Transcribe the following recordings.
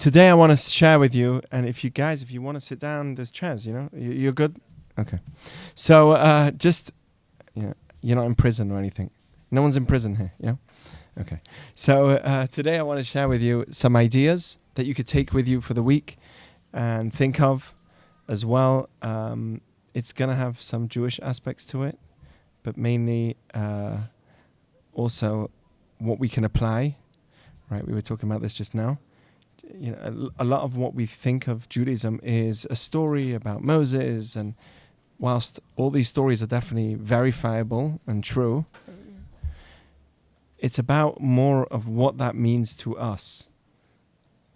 today I want to share with you, and if you want to sit down, there's chairs, You're good? Okay. So you're not in prison or anything. No one's in prison here, yeah? Okay. So today I want to share with you some ideas that you could take with you for the week and think of as well. It's going to have some Jewish aspects to it, but mainly also what we can apply, right? We were talking about this just now. A lot of what we think of Judaism is a story about Moses, and whilst all these stories are definitely verifiable and true, it's about more of what that means to us.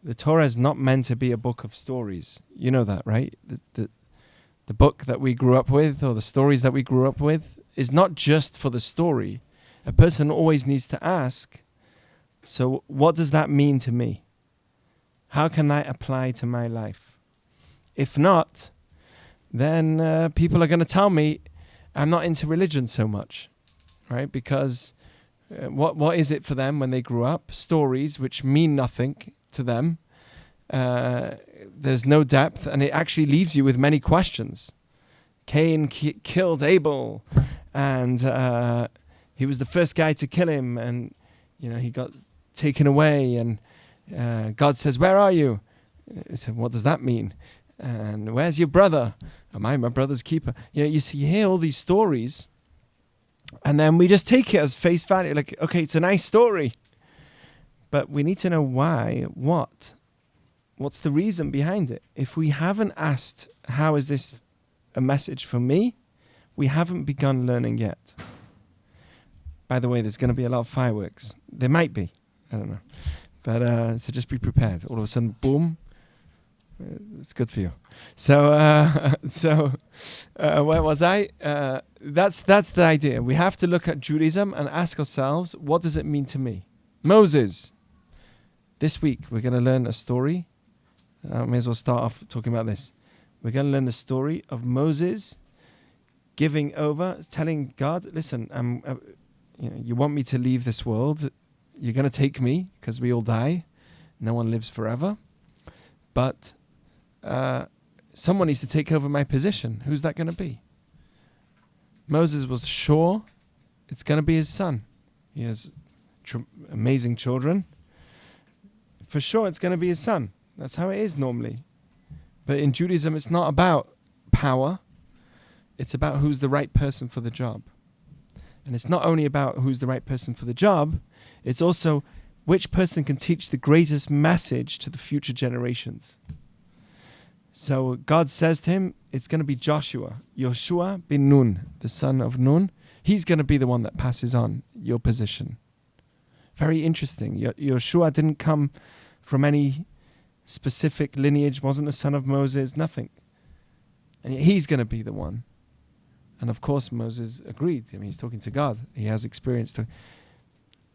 The Torah is not meant to be a book of stories. You know that, right? The book that we grew up with, or the stories that we grew up with, is not just for the story. A person always needs to ask, so what does that mean to me? How can that apply to my life? If not, then people are going to tell me I'm not into religion so much, right? Because what is it for them when they grew up? Stories which mean nothing to them. There's no depth, and it actually leaves you with many questions. Cain killed Abel, and he was the first guy to kill him, and he got taken away, and God says, "Where are you?" He said, "What does that mean?" And "Where's your brother?" "Am I my brother's keeper?" You hear all these stories, and then we just take it as face value, like, okay, it's a nice story, but we need to know why, what's the reason behind it. If we haven't asked, how is this a message for me, we haven't begun learning yet. By the way, there's going to be a lot of fireworks. There might be, I don't know. But so just be prepared. All of a sudden, boom, it's good for you. So where was I? That's the idea. We have to look at Judaism and ask ourselves, what does it mean to me? Moses. This week, we're going to learn a story. May as well start off talking about this. We're going to learn the story of Moses giving over, telling God, listen, you want me to leave this world. You're going to take me because we all die. No one lives forever. But someone needs to take over my position. Who's that going to be? Moses was sure it's going to be his son. He has amazing children. For sure it's going to be his son. That's how it is normally. But in Judaism, it's not about power. It's about who's the right person for the job. And it's not only about who's the right person for the job, it's also which person can teach the greatest message to the future generations. So God says to him, it's going to be Joshua bin Nun, the son of Nun. He's going to be the one that passes on your position. Very interesting. Joshua didn't come from any specific lineage, wasn't the son of Moses, nothing. And yet he's going to be the one. And of course Moses agreed. He's talking to God. He has experience.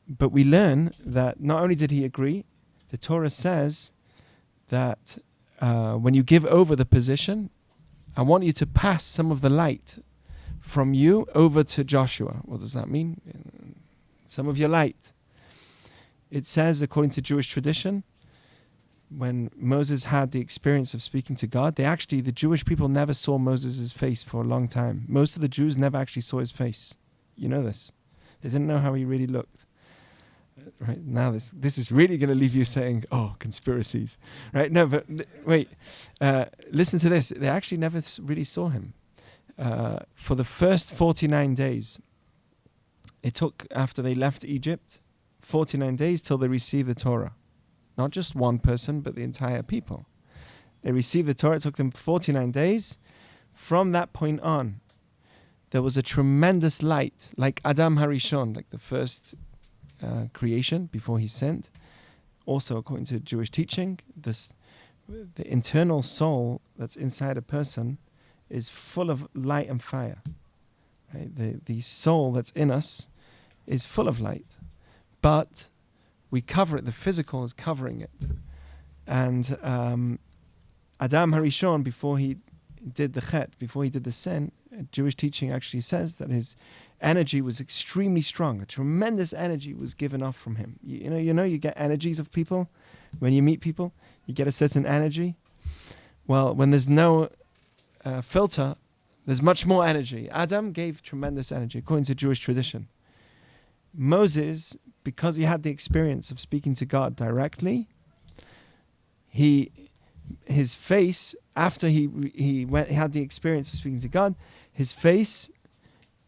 But we learn that not only did he agree, the Torah says that when you give over the position, I want you to pass some of the light from you over to Joshua. What does that mean? Some of your light. It says, according to Jewish tradition, when Moses had the experience of speaking to God, the Jewish people never saw Moses' face for a long time. Most of the Jews never actually saw his face. You know this. They didn't know how he really looked. Right now, this is really going to leave you saying, "Oh, conspiracies." Right? No, but wait. Listen to this. They actually never really saw him. For the first 49 days, it took, after they left Egypt, 49 days till they received the Torah. Not just one person, but the entire people. They received the Torah. It took them 49 days. From that point on, there was a tremendous light, like Adam Harishon, like the first creation before he sinned. Also, according to Jewish teaching, the internal soul that's inside a person is full of light and fire. Right? The soul that's in us is full of light. But we cover it, the physical is covering it. And Adam Harishon, before he did the chet, before he did the sin, Jewish teaching actually says that his energy was extremely strong. A tremendous energy was given off from him. You get energies of people. When you meet people, you get a certain energy. Well, when there's no filter, there's much more energy. Adam gave tremendous energy, according to Jewish tradition. Moses, because he had the experience of speaking to God directly, his face, after he had the experience of speaking to God, his face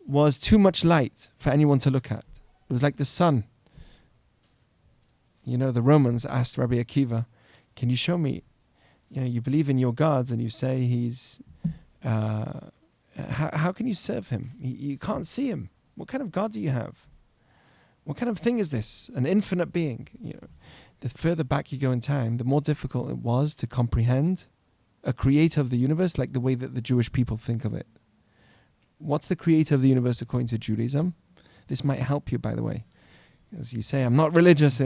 was too much light for anyone to look at. It was like the sun. You know, the Romans asked Rabbi Akiva, can you show me, you believe in your God and you say he's, how can you serve him? You can't see him. What kind of God do you have? What kind of thing is this? An infinite being. The further back you go in time, the more difficult it was to comprehend a creator of the universe like the way that the Jewish people think of it. What's the creator of the universe according to Judaism? This might help you, by the way. As you say, I'm not religious,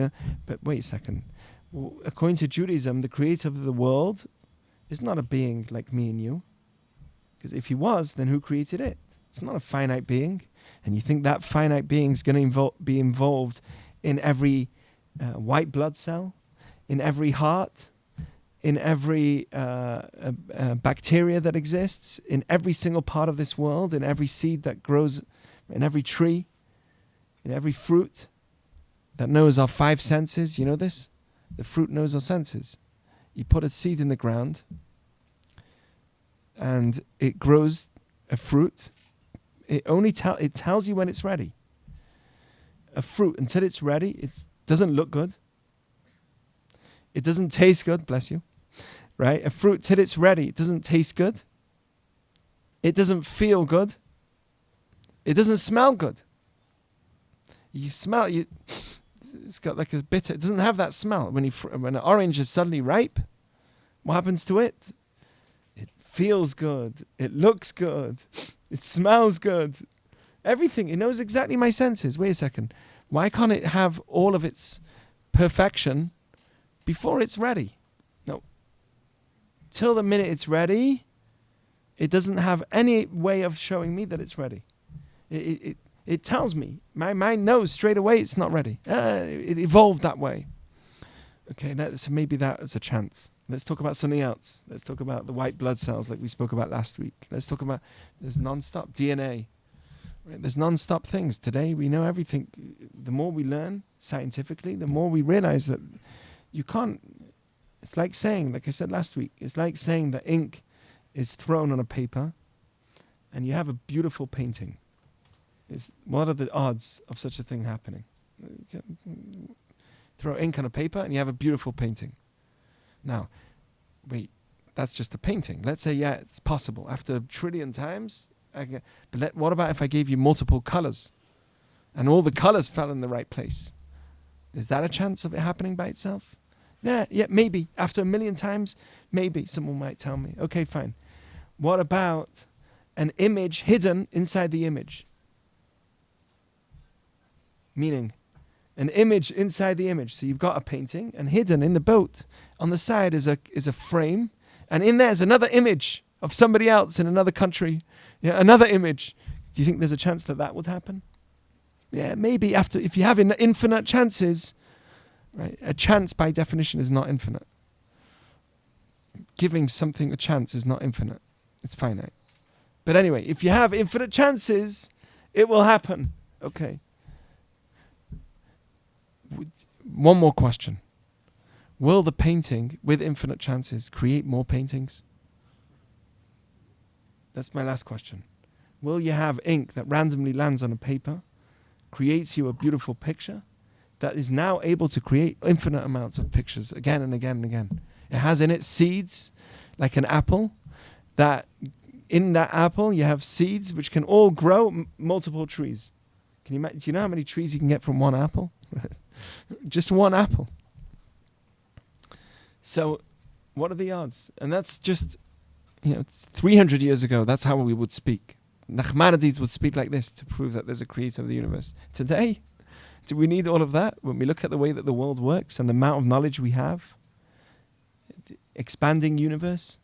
but wait a second. Well, according to Judaism, the creator of the world is not a being like me and you. Because if he was, then who created it? It's not a finite being. And you think that finite being is going to be involved in every white blood cell, in every heart, in every bacteria that exists, in every single part of this world, in every seed that grows, in every tree, in every fruit that knows our five senses. You know this? The fruit knows our senses. You put a seed in the ground and it grows a fruit. It tells you when it's ready. A fruit, until it's ready, it doesn't look good. It doesn't taste good, bless you. Right? A fruit, till it's ready, it doesn't taste good. It doesn't feel good. It doesn't smell good. You smell, it's got like a bitter, it doesn't have that smell. When an orange is suddenly ripe, what happens to it? It feels good. It looks good. It smells good. Everything. It knows exactly my senses. Wait a second. Why can't it have all of its perfection before it's ready? No. Till the minute it's ready, it doesn't have any way of showing me that it's ready. It tells me. My mind knows straight away it's not ready. It evolved that way. Okay, so maybe that is a chance. Let's talk about something else. Let's talk about the white blood cells like we spoke about last week. Let's talk about, there's non-stop DNA. Right? There's non-stop things. Today we know everything. The more we learn scientifically, the more we realize that you can't, it's like saying, like I said last week, it's like saying that ink is thrown on a paper and you have a beautiful painting. What are the odds of such a thing happening? Throw ink on a paper and you have a beautiful painting. Now, wait, that's just a painting. Let's say, yeah, it's possible. After a trillion times, what about if I gave you multiple colors and all the colors fell in the right place? Is that a chance of it happening by itself? Yeah, maybe. After a million times, maybe someone might tell me. Okay, fine. What about an image hidden inside the image? Meaning, an image inside the image. So you've got a painting, and hidden in the boat on the side is a frame, and in there is another image of somebody else in another country. Yeah, another image. Do you think there's a chance that would happen? Yeah, maybe. If you have infinite chances, right? A chance by definition is not infinite. Giving something a chance is not infinite. It's finite. But anyway, if you have infinite chances, it will happen. Okay. One more question. Will the painting with infinite chances create more paintings? That's my last question. Will you have ink that randomly lands on a paper, creates you a beautiful picture that is now able to create infinite amounts of pictures again and again and again? It has in it seeds like an apple, that in that apple you have seeds which can all grow multiple trees. Do you know how many trees you can get from one apple? Just one apple. So what are the odds? And that's just, 300 years ago, that's how we would speak. Nachmanides would speak like this to prove that there's a creator of the universe. Today, do we need all of that? When we look at the way that the world works and the amount of knowledge we have, the expanding universe,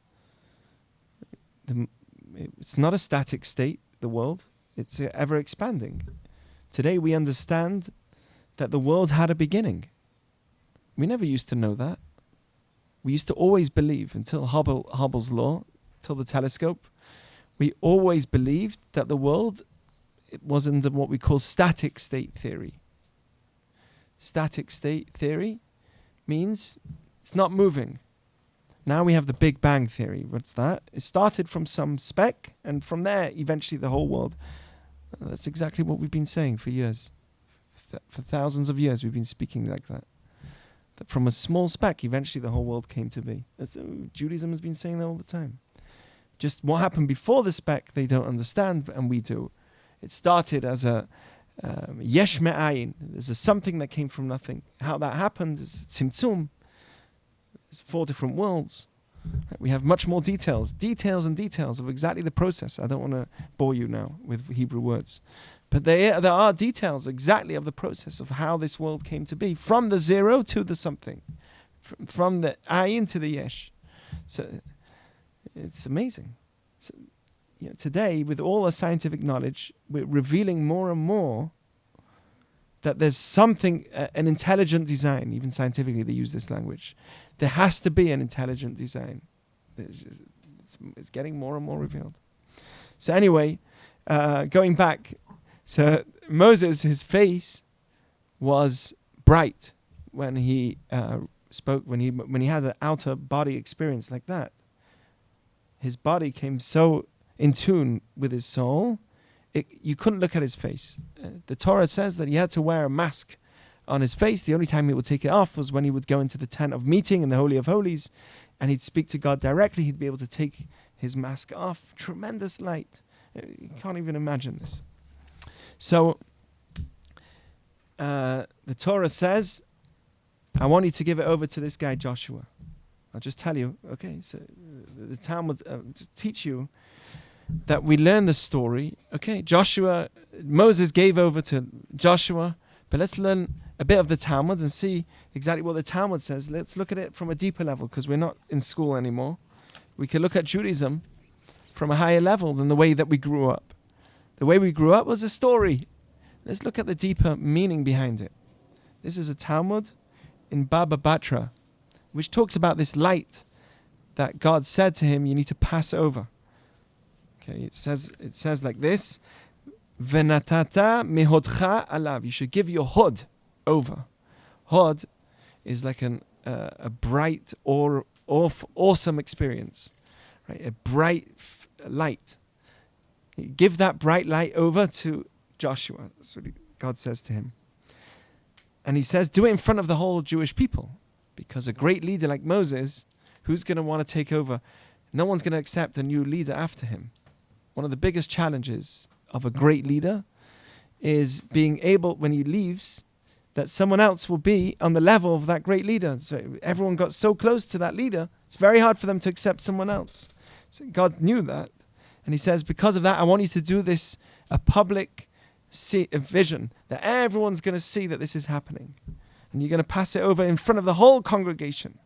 it's not a static state, the world. It's ever expanding. Today we understand that the world had a beginning. We never used to know that. We used to always believe, until Hubble's law, till the telescope, we always believed that the world was in what we call static state theory. Static state theory means it's not moving. Now we have the Big Bang theory. What's that? It started from some speck, and from there, eventually the whole world. That's exactly what we've been saying for years. For thousands of years, we've been speaking like that. That from a small speck, eventually the whole world came to be. Judaism has been saying that all the time. Just what happened before the speck, they don't understand, and we do. It started as a yesh me'ayin. There's a something that came from nothing. How that happened is tzimtzum. There's 4 different worlds. Right? We have much more details of exactly the process. I don't want to bore you now with Hebrew words. But there are details exactly of the process of how this world came to be. From the zero to the something. From the ayin to the yesh. So it's amazing. So, today, with all our scientific knowledge, we're revealing more and more that there's something, an intelligent design. Even scientifically, they use this language. There has to be an intelligent design. It's getting more and more revealed. So anyway, going back, so Moses, his face was bright when he spoke, when he had an outer body experience like that. His body came so in tune with his soul, you couldn't look at his face. The Torah says that he had to wear a mask on his face. The only time he would take it off was when he would go into the tent of meeting in the Holy of Holies, and he'd speak to God directly. He'd be able to take his mask off. Tremendous light. You can't even imagine this. So the Torah says, I want you to give it over to this guy Joshua. I'll just tell you, okay, so the Talmud just teach you that we learn the story. Okay, Moses gave over to Joshua, but let's learn a bit of the Talmud and see exactly what the Talmud says. Let's look at it from a deeper level, because we're not in school anymore. We can look at Judaism from a higher level than the way that we grew up. The way we grew up was a story. Let's look at the deeper meaning behind it. This is a Talmud in Baba Batra, which talks about this light that God said to him, you need to pass over. Okay, it says like this, Venatata mihodcha alav. You should give your hod over. Hod is like a bright or awesome experience, right? A bright light. Give that bright light over to Joshua. That's what God says to him. And he says, do it in front of the whole Jewish people. Because a great leader like Moses, who's going to want to take over? No one's going to accept a new leader after him. One of the biggest challenges of a great leader is being able, when he leaves, that someone else will be on the level of that great leader. So everyone got so close to that leader, it's very hard for them to accept someone else. So God knew that. And he says, because of that, I want you to do this, a public vision, that everyone's going to see that this is happening. And you're going to pass it over in front of the whole congregation.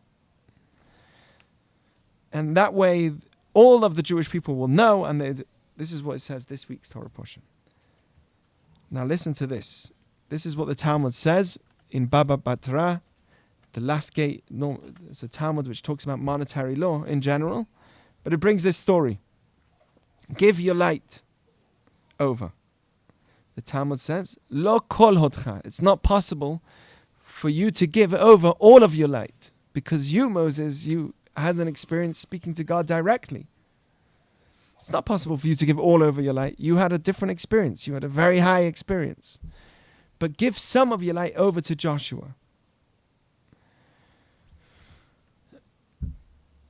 And that way, all of the Jewish people will know, and this is what it says this week's Torah portion. Now listen to this. This is what the Talmud says in Baba Batra, the last gate. No, it's a Talmud which talks about monetary law in general, but it brings this story. Give your light over. The Talmud says, Lo kol hodcha. It's not possible for you to give over all of your light, because you, Moses, you had an experience speaking to God directly. It's not possible for you to give all over your light. You had a different experience. You had a very high experience. But give some of your light over to Joshua.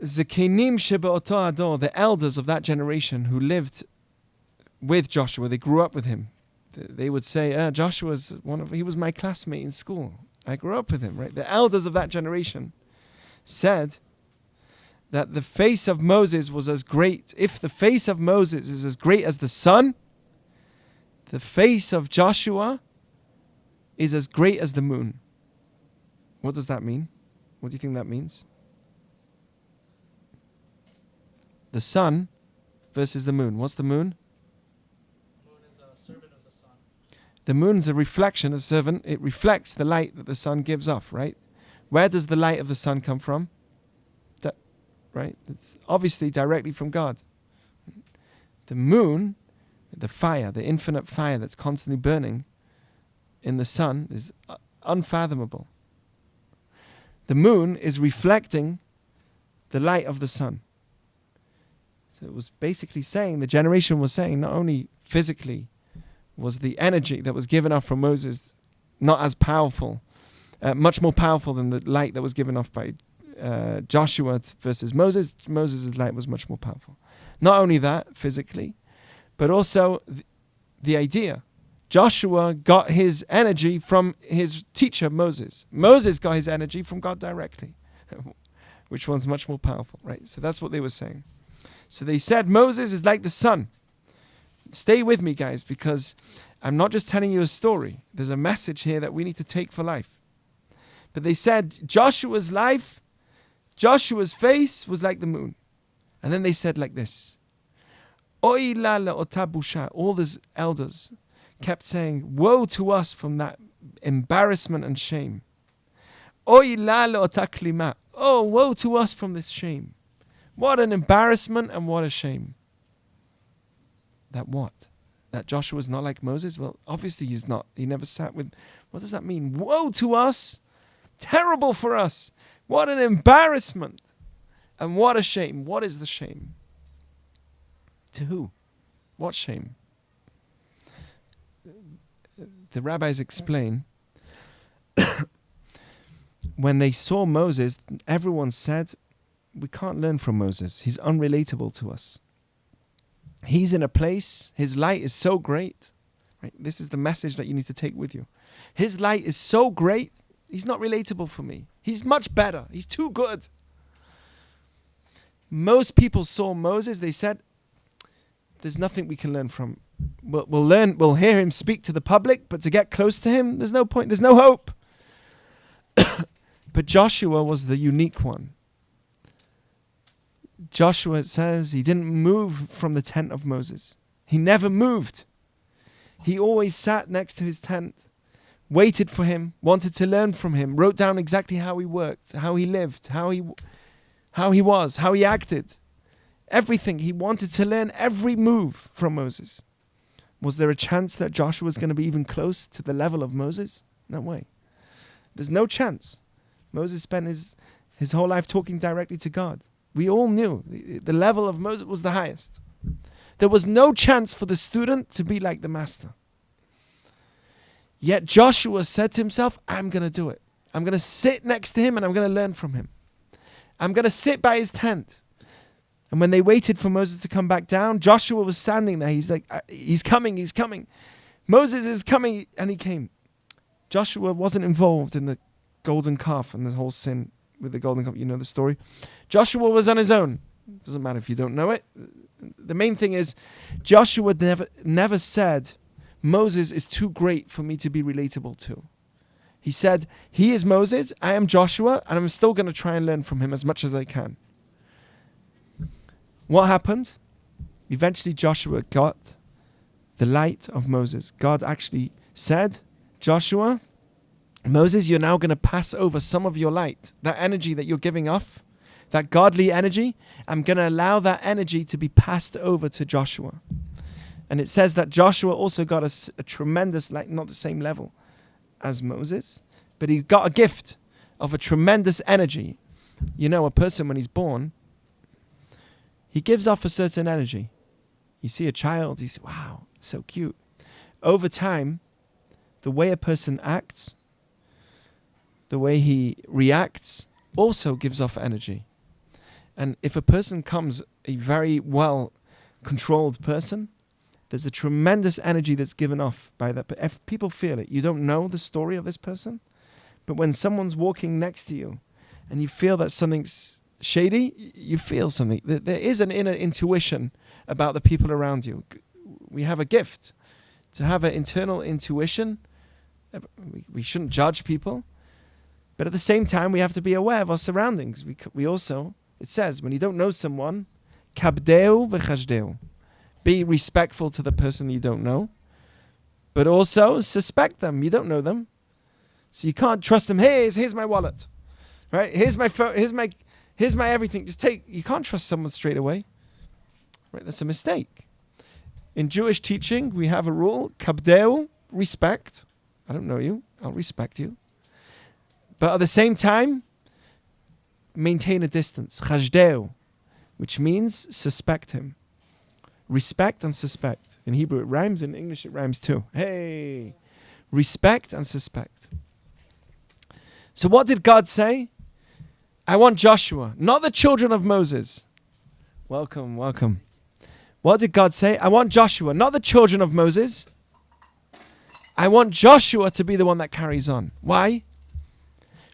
Zekenim shebe'oto ador, the elders of that generation who lived with Joshua, they grew up with him. They would say, Joshua's he was my classmate in school. I grew up with him, right? The elders of that generation said that the face of Moses was as great. If the face of Moses is as great as the sun, the face of Joshua is as great as the moon. What does that mean? What do you think that means? The sun versus the moon. What's the moon? The moon is a servant of the sun. The moon's a reflection, a servant. It reflects the light that the sun gives off, right? Where does the light of the sun come from? Right? It's obviously directly from God. The moon, the fire, the infinite fire that's constantly burning in the sun is unfathomable. The moon is reflecting the light of the sun. So it was basically saying, the generation was saying, not only physically was the energy that was given off from Moses not as powerful, much more powerful than the light that was given off by Joshua versus Moses. Moses' light was much more powerful. Not only that, physically, but also the idea. Joshua got his energy from his teacher, Moses. Moses got his energy from God directly. Which one's much more powerful, right? So that's what they were saying. So they said Moses is like the sun. Stay with me, guys, because I'm not just telling you a story. There's a message here that we need to take for life. But they said Joshua's face was like the moon. And then they said like this. Oy la le'otabusha. All these elders kept saying, woe to us from that embarrassment and shame. Oy la le'otaklima. Oh, woe to us from this shame. What an embarrassment and what a shame. That what? That Joshua's not like Moses? Well, obviously he's not. He never sat with... What does that mean? Woe to us. Terrible for us. What an embarrassment. And what a shame. What is the shame? To who? What shame? The rabbis explain, when they saw Moses, everyone said, we can't learn from Moses. He's unrelatable to us. He's in a place, his light is so great. Right? This is the message that you need to take with you. His light is so great, he's not relatable for me. He's much better. He's too good. Most people saw Moses, they said, there's nothing we can learn from. We'll hear him speak to the public, but to get close to him, there's no point, there's no hope. But Joshua was the unique one. Joshua says he didn't move from the tent of Moses. He never moved. He always sat next to his tent, waited for him, wanted to learn from him, wrote down exactly how he worked, how he lived, how he was, how he acted. Everything. He wanted to learn every move from Moses. Was there a chance that Joshua was going to be even close to the level of Moses? No way. There's no chance. Moses spent his whole life talking directly to God. We all knew the level of Moses was the highest. There was no chance for the student to be like the master. Yet Joshua said to himself, I'm going to do it. I'm going to sit next to him and I'm going to learn from him. I'm going to sit by his tent. And when they waited for Moses to come back down, Joshua was standing there. He's like, he's coming, he's coming. Moses is coming, and he came. Joshua wasn't involved in the golden calf and the whole sin with the golden calf. You know the story. Joshua was on his own. It doesn't matter if you don't know it. The main thing is, Joshua never said, Moses is too great for me to be relatable to. He said, he is Moses, I am Joshua, and I'm still going to try and learn from him as much as I can. What happened? Eventually Joshua got the light of Moses. God actually said, Joshua, Moses, you're now going to pass over some of your light, that energy that you're giving off, that godly energy. I'm going to allow that energy to be passed over to Joshua. And it says that Joshua also got a tremendous light, not the same level as Moses, but he got a gift of a tremendous energy. You know, a person when he's born, he gives off a certain energy. You see a child, you say, wow, so cute. Over time, the way a person acts, the way he reacts, also gives off energy. And if a person comes a very well-controlled person, there's a tremendous energy that's given off by that. But if people feel it, you don't know the story of this person, but when someone's walking next to you and you feel that something's shady, you feel something. There is an inner intuition about the people around you. We have a gift to have an internal intuition. We shouldn't judge people, but at the same time, we have to be aware of our surroundings. We also, it says, when you don't know someone, kabdeu v'chashdeu. Be respectful to the person you don't know, but also suspect them. You don't know them, so you can't trust them. Here's my wallet. Right? Here's my phone. Here's my everything. Just take. You can't trust someone straight away. Right? That's a mistake. In Jewish teaching, we have a rule: kabdeu, respect. I don't know you. I'll respect you. But at the same time, maintain a distance. Chajdeu, which means suspect him. Respect and suspect. In Hebrew it rhymes, in English it rhymes too. Hey! Respect and suspect. So what did God say? I want Joshua, not the children of Moses. Welcome, welcome. What did God say? I want Joshua, not the children of Moses. I want Joshua to be the one that carries on. Why?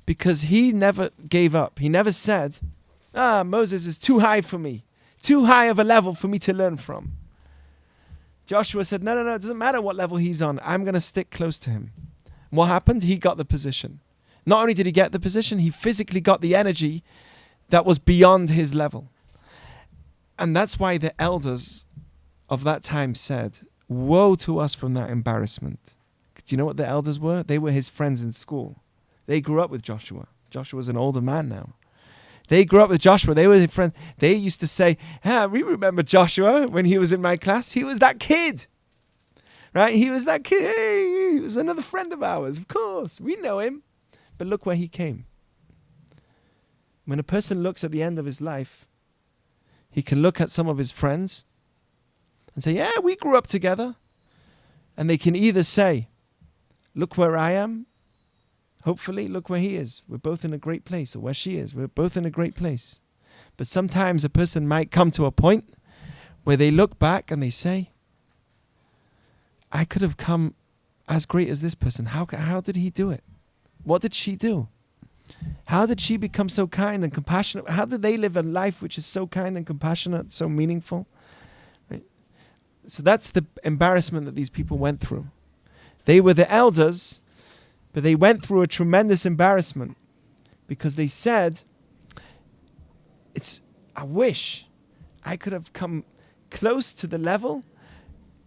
Because he never gave up. He never said, Moses is too high for me. Too high of a level for me to learn from. Joshua said, no, it doesn't matter what level he's on. I'm going to stick close to him. What happened? He got the position. Not only did he get the position, he physically got the energy that was beyond his level. And that's why the elders of that time said, woe to us from that embarrassment. Do you know what the elders were? They were his friends in school. They grew up with Joshua. Joshua's an older man now. They grew up with Joshua. They were his friends. They used to say, we remember Joshua when he was in my class. He was that kid. Right? He was that kid. Hey, he was another friend of ours. Of course. We know him. But look where he came. When a person looks at the end of his life, he can look at some of his friends and say, yeah, we grew up together. And they can either say, look where I am. Hopefully, look where he is. We're both in a great place. Or where she is. We're both in a great place. But sometimes a person might come to a point where they look back and they say, I could have come as great as this person. How did he do it? What did she do? How did she become so kind and compassionate? How did they live a life which is so kind and compassionate, so meaningful? Right? So that's the embarrassment that these people went through. They were the elders, but they went through a tremendous embarrassment because they said, I wish I could have come close to the level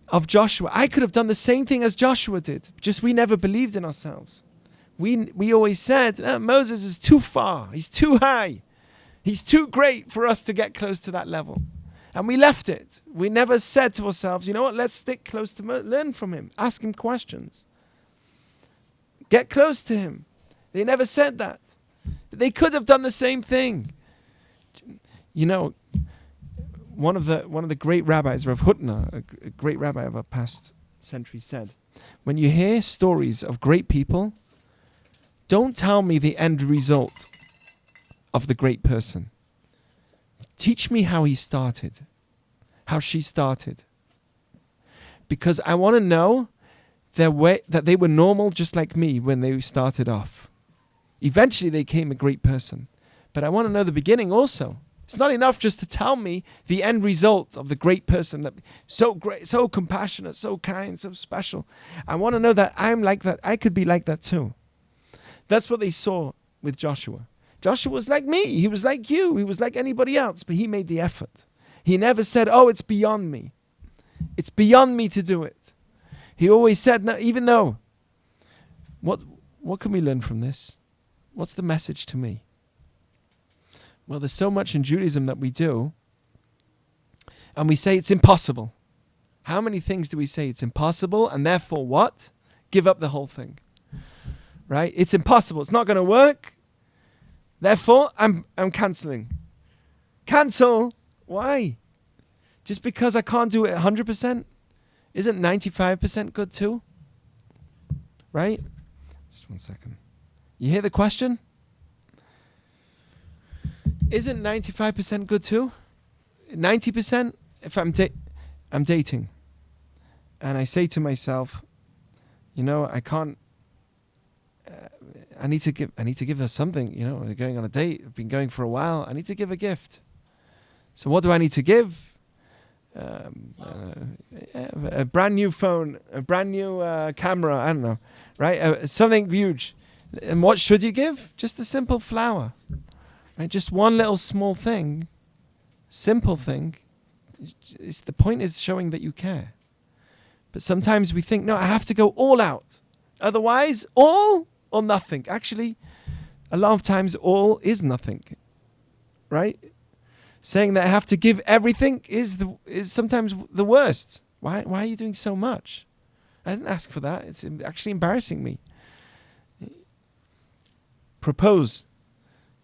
of Joshua. I could have done the same thing as Joshua did, just we never believed in ourselves. We always said, Moses is too far. He's too high. He's too great for us to get close to that level. And we left it. We never said to ourselves, you know what, let's stick close to learn from him. Ask him questions. Get close to him. They never said that. They could have done the same thing. You know, one of the great rabbis, Rav Hutner, a great rabbi of a past century, said, when you hear stories of great people, don't tell me the end result of the great person. Teach me how he started, how she started. Because I want to know their way, that they were normal just like me when they started off. Eventually they became a great person. But I want to know the beginning also. It's not enough just to tell me the end result of the great person, that so great, so compassionate, so kind, so special. I want to know that I'm like that. I could be like that too. That's what they saw with Joshua. Joshua was like me. He was like you. He was like anybody else, but he made the effort. He never said, it's beyond me. It's beyond me to do it. He always said, no, even though. What can we learn from this? What's the message to me? Well, there's so much in Judaism that we do, and we say it's impossible. How many things do we say it's impossible, and therefore what? Give up the whole thing. Right? It's impossible. It's not going to work. Therefore, I'm cancelling. Cancel. Why? Just because I can't do it 100%? Isn't 95% good too? Right? Just 1 second. You hear the question? Isn't 95% good too? 90%? If I'm dating, and I say to myself, I can't. I need to give her something. We're going on a date. I've been going for a while. I need to give a gift. So what do I need to give? A brand new phone, a brand new camera. I don't know, right? Something huge. And what should you give? Just a simple flower, right? Just one little small thing, simple thing. The point is showing that you care. But sometimes we think, no, I have to go all out. Otherwise, all or nothing. Actually, A lot of times all is nothing, right? Saying that I have to give everything is sometimes the worst. Why are you doing so much? I didn't ask for that. It's actually embarrassing me. Propose.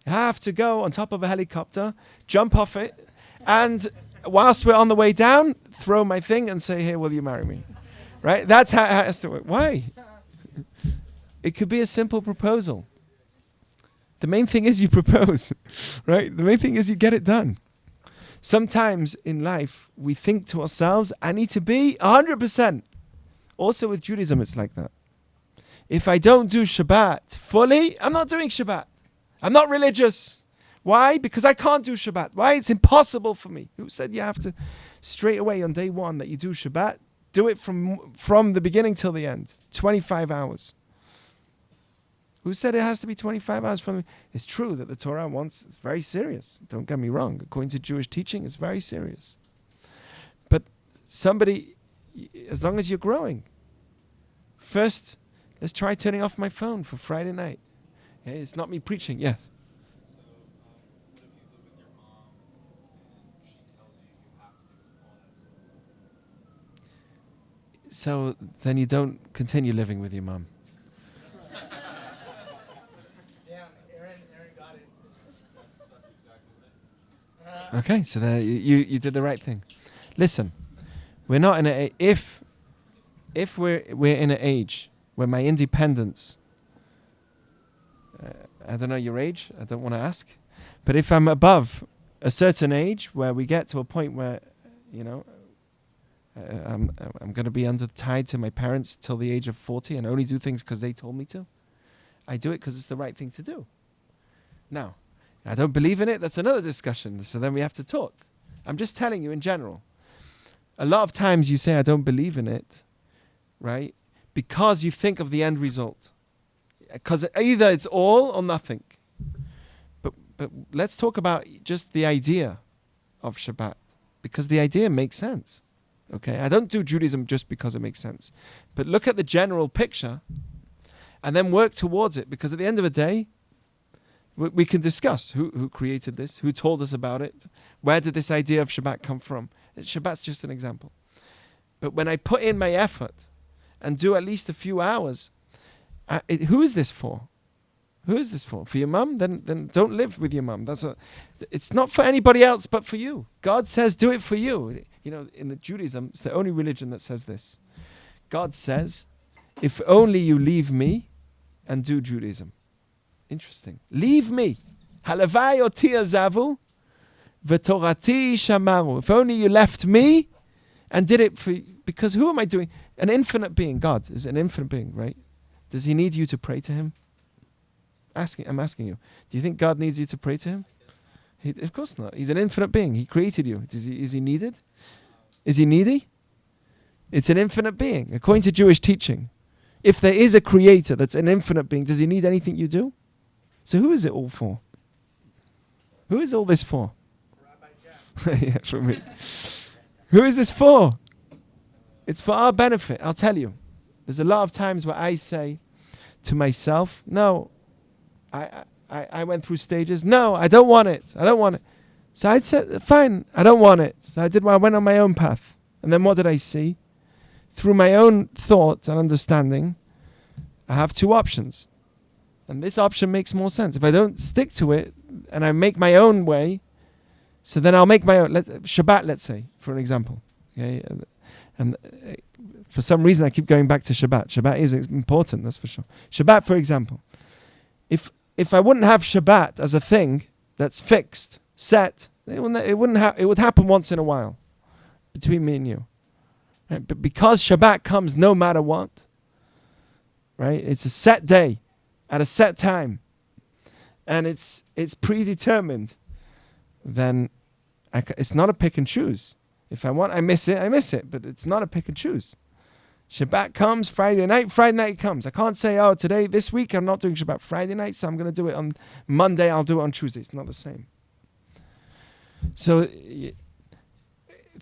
You have to go on top of a helicopter, jump off it, and whilst we're on the way down, throw my thing and say, "Hey, will you marry me?" Right? That's how it has to work. Why? It could be a simple proposal. The main thing is you propose, right? The main thing is you get it done. Sometimes in life, we think to ourselves, I need to be 100%. Also with Judaism, it's like that. If I don't do Shabbat fully, I'm not doing Shabbat. I'm not religious. Why? Because I can't do Shabbat. Why? It's impossible for me. Who said you have to, straight away on day one that you do Shabbat, do it from the beginning till the end, 25 hours. Who said it has to be 25 hours from? It's true that the Torah wants, it's very serious. Don't get me wrong. According to Jewish teaching, it's very serious. But somebody, as long as you're growing, first, let's try turning off my phone for Friday night. Okay, it's not me preaching, yes. So, what if you live with your mom and she tells you you have to do all that stuff? So then you don't continue living with your mom. Yeah, Aaron got it. That's exactly what it. Okay, so there you did the right thing. Listen, we're not in a if we're in an age where my independence. I don't know your age. I don't want to ask, but if I'm above a certain age where we get to a point where, I'm going to be tied to my parents till the age of 40 and only do things because they told me to. I do it because it's the right thing to do. Now, I don't believe in it. That's another discussion. So then we have to talk. I'm just telling you in general. A lot of times you say, I don't believe in it, right? Because you think of the end result. Because either it's all or nothing. But let's talk about just the idea of Shabbat. Because the idea makes sense. Okay? I don't do Judaism just because it makes sense. But look at the general picture and then work towards it. Because at the end of the day, we can discuss who created this, who told us about it, where did this idea of Shabbat come from. Shabbat's just an example. But when I put in my effort and do at least a few hours, who is this for? Who is this for? For your mum? Then don't live with your mum. It's not for anybody else but for you. God says do it for you. In the Judaism, it's the only religion that says this. God says, if only you leave me and do Judaism. Interesting. Leave me. Halavai oti azavu v'torati shamaru. If only you left me and did it because who am I doing? An infinite being. God is an infinite being, right? Does he need you to pray to him? I'm asking you. Do you think God needs you to pray to him? Of course not. He's an infinite being. He created you. Is he needed? Is he needy? It's an infinite being. According to Jewish teaching, if there is a creator that's an infinite being, does he need anything you do? So who is it all for? Who is all this for? Rabbi Jack. Yeah, for me. Who is this for? It's for our benefit. I'll tell you. There's a lot of times where I say to myself, no, I went through stages. No, I don't want it. I don't want it. So I said, fine, I don't want it. So I went on my own path. And then what did I see? Through my own thoughts and understanding, I have two options. And this option makes more sense. If I don't stick to it and I make my own way, so then I'll make my own. Shabbat, let's say, for an example. Okay, and for some reason I keep going back to Shabbat. Shabbat is important, that's for sure. Shabbat, for example. If I wouldn't have Shabbat as a thing that's fixed, set, it would happen once in a while between me and you. Right? But because Shabbat comes no matter what, right? It's a set day at a set time, and it's predetermined. Then it's not a pick and choose. If I want, I miss it, but it's not a pick and choose. Shabbat comes Friday night comes. I can't say, today, this week, I'm not doing Shabbat Friday night, so I'm going to do it on Monday, I'll do it on Tuesday. It's not the same. So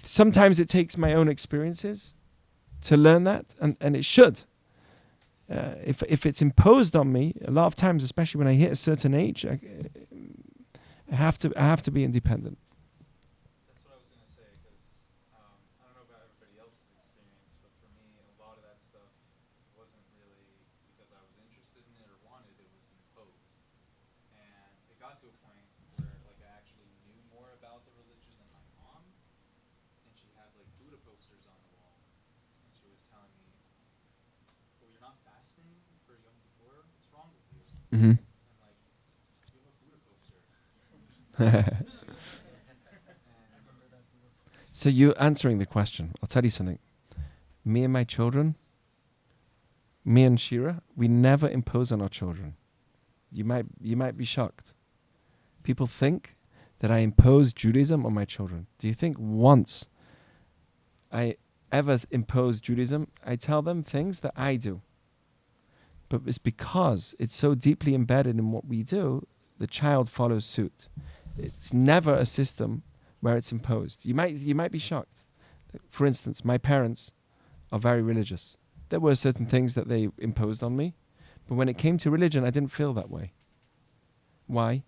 sometimes it takes my own experiences to learn that, and it should. if it's imposed on me, a lot of times, especially when I hit a certain age, I have to be independent. That's what I was going to say, because I don't know about everybody else's experience, but for me, a lot of that stuff wasn't really because I was interested in it or wanted it, was imposed. And it got to a point where like I actually knew more about the religion than my mom, and she had like Buddha posters on the wall, and she was telling me, "Well, you're not fasting for Yom Kippur? What's wrong with you?" Mm-hmm. I'm like, "You have a Buddha poster." And So you answering the question, I'll tell you something. Me and my children, me and Shira, we never impose on our children. You might be shocked. People think that I impose Judaism on my children. Do you think once I ever impose Judaism, I tell them things that I do? But it's because it's so deeply embedded in what we do, the child follows suit. It's never a system where it's imposed. You might be shocked. For instance, my parents are very religious. There were certain things that they imposed on me, but when it came to religion, I didn't feel that way. Why?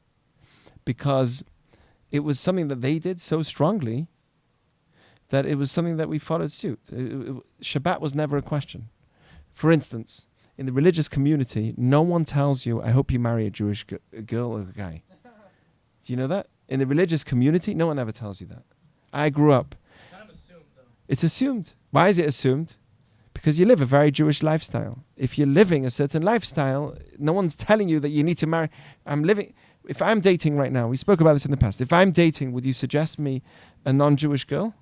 Because it was something that they did so strongly that it was something that we followed suit. Shabbat was never a question. For instance, in the religious community, no one tells you, I hope you marry a Jewish girl or a guy. Do you know that? In the religious community, no one ever tells you that. I grew up. Kind of assumed, though. It's assumed. Why is it assumed? Because you live a very Jewish lifestyle. If you're living a certain lifestyle, no one's telling you that you need to marry. If I'm dating right now, we spoke about this in the past. If I'm dating, would you suggest me a non-Jewish girl?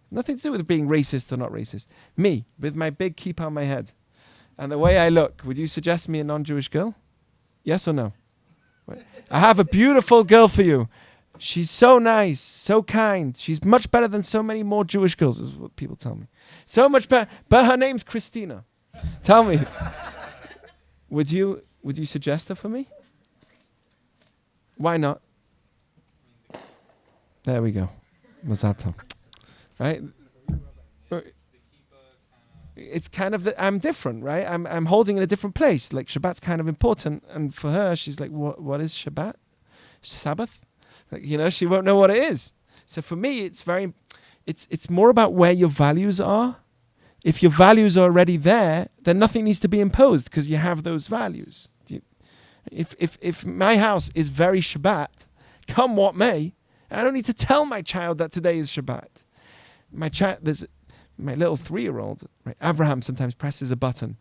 Nothing to do with being racist or not racist. Me, with my big kippah on my head and the way I look, would you suggest me a non-Jewish girl? Yes or no? I have a beautiful girl for you. She's so nice, so kind. She's much better than so many more Jewish girls, is what people tell me. So much better. But her name's Christina. Tell me, would you suggest her for me? Why not? There we go. Mazal tov. Right? It's kind of I'm different, right? I'm holding in a different place. Like Shabbat's kind of important, and for her, she's like, what is Shabbat? Sabbath? Like, she won't know what it is. So for me, it's more about where your values are. If your values are already there, then nothing needs to be imposed because you have those values. If my house is very Shabbat, come what may, I don't need to tell my child that today is Shabbat. My little 3-year-old, right, Abraham sometimes presses a button.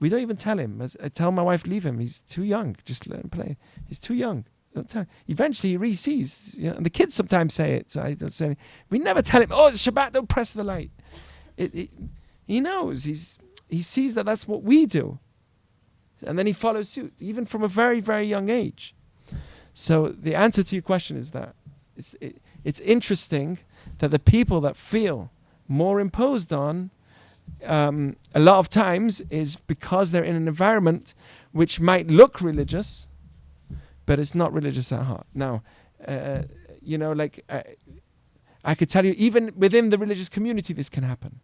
We don't even tell him. I tell my wife, leave him. He's too young. Just let him play. He's too young. Don't tell him. Eventually he re-sees. And the kids sometimes say it. So I don't say anything. We never tell him, oh, it's Shabbat, don't press the light. He knows. He sees that that's what we do. And then he follows suit, even from a very, very young age. So the answer to your question is that it's interesting that the people that feel more imposed on a lot of times is because they're in an environment which might look religious, but it's not religious at heart. Now, I could tell you, even within the religious community, this can happen.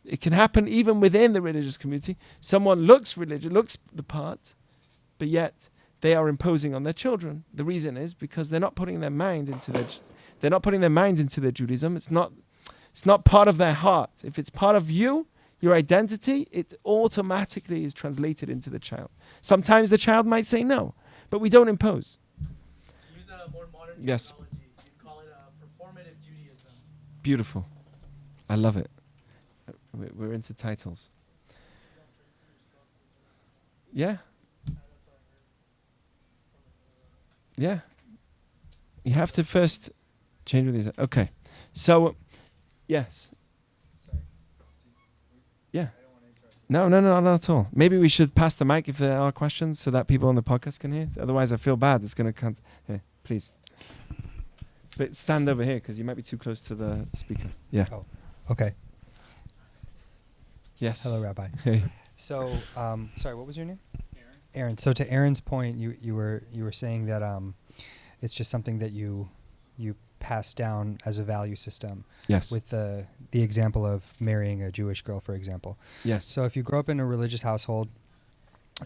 It can happen even within the religious community. Someone looks religious, looks the part, but yet they are imposing on their children. The reason is because they're not putting their mind into their Judaism. It's not part of their heart. If it's part of you, your identity, it automatically is translated into the child. Sometimes the child might say no, but we don't impose. To use a more modern Yes. terminology, you'd call it a performative Judaism. Beautiful. I love it. We're into titles. Yeah. Yeah. You have to first change with these. Okay. So, yes. Sorry. Yeah. I don't want to interrupt. No, not at all. Maybe we should pass the mic if there are questions so that people on the podcast can hear. Otherwise, I feel bad. It's going to come. Here, please. But stand over here because you might be too close to the speaker. Yeah. Oh, okay. Yes. Hello, Rabbi. Hey. So, sorry, what was your name? Aaron? Aaron. So to Aaron's point, you were saying that it's just something that you passed down as a value system. Yes. With the example of marrying a Jewish girl, for example. Yes. So if you grow up in a religious household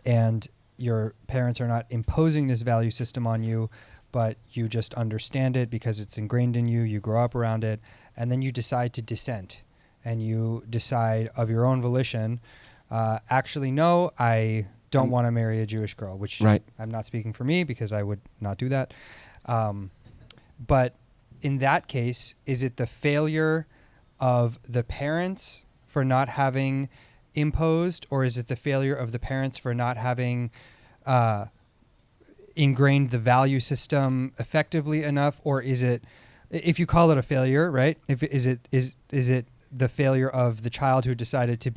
and your parents are not imposing this value system on you, but you just understand it because it's ingrained in you, you grow up around it, and then you decide to dissent, and you decide of your own volition, actually, no, I don't want to marry a Jewish girl, which Right. I'm not speaking for me because I would not do that. But in that case, is it the failure of the parents for not having imposed, or is it the failure of the parents for not having ingrained the value system effectively enough, or is it, if you call it a failure, right? Is it the failure of the child who decided to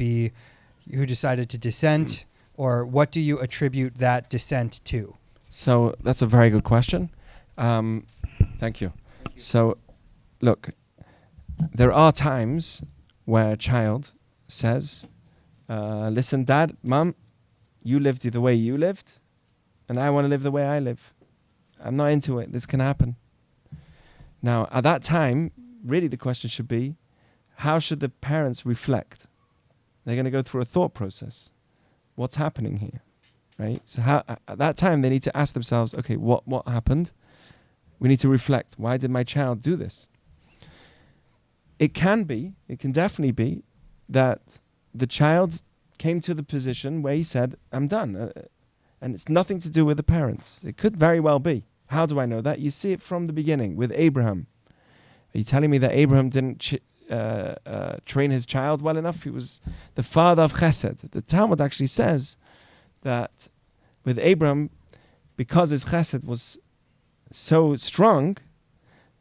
dissent, or what do you attribute that dissent to? So that's a very good question. Thank you. So, look, there are times where a child says, listen, Dad, Mom, you lived the way you lived, and I want to live the way I live. I'm not into it. This can happen. Now, at that time, really the question should be, how should the parents reflect? They're going to go through a thought process. What's happening here? Right? So at that time, they need to ask themselves, okay, what happened? We need to reflect. Why did my child do this? It can definitely be that the child came to the position where he said, I'm done. And it's nothing to do with the parents. It could very well be. How do I know that? You see it from the beginning with Abraham. Are you telling me that Abraham didn't train his child well enough? He was the father of chesed. The Talmud actually says that with Abraham, because his chesed was so strong,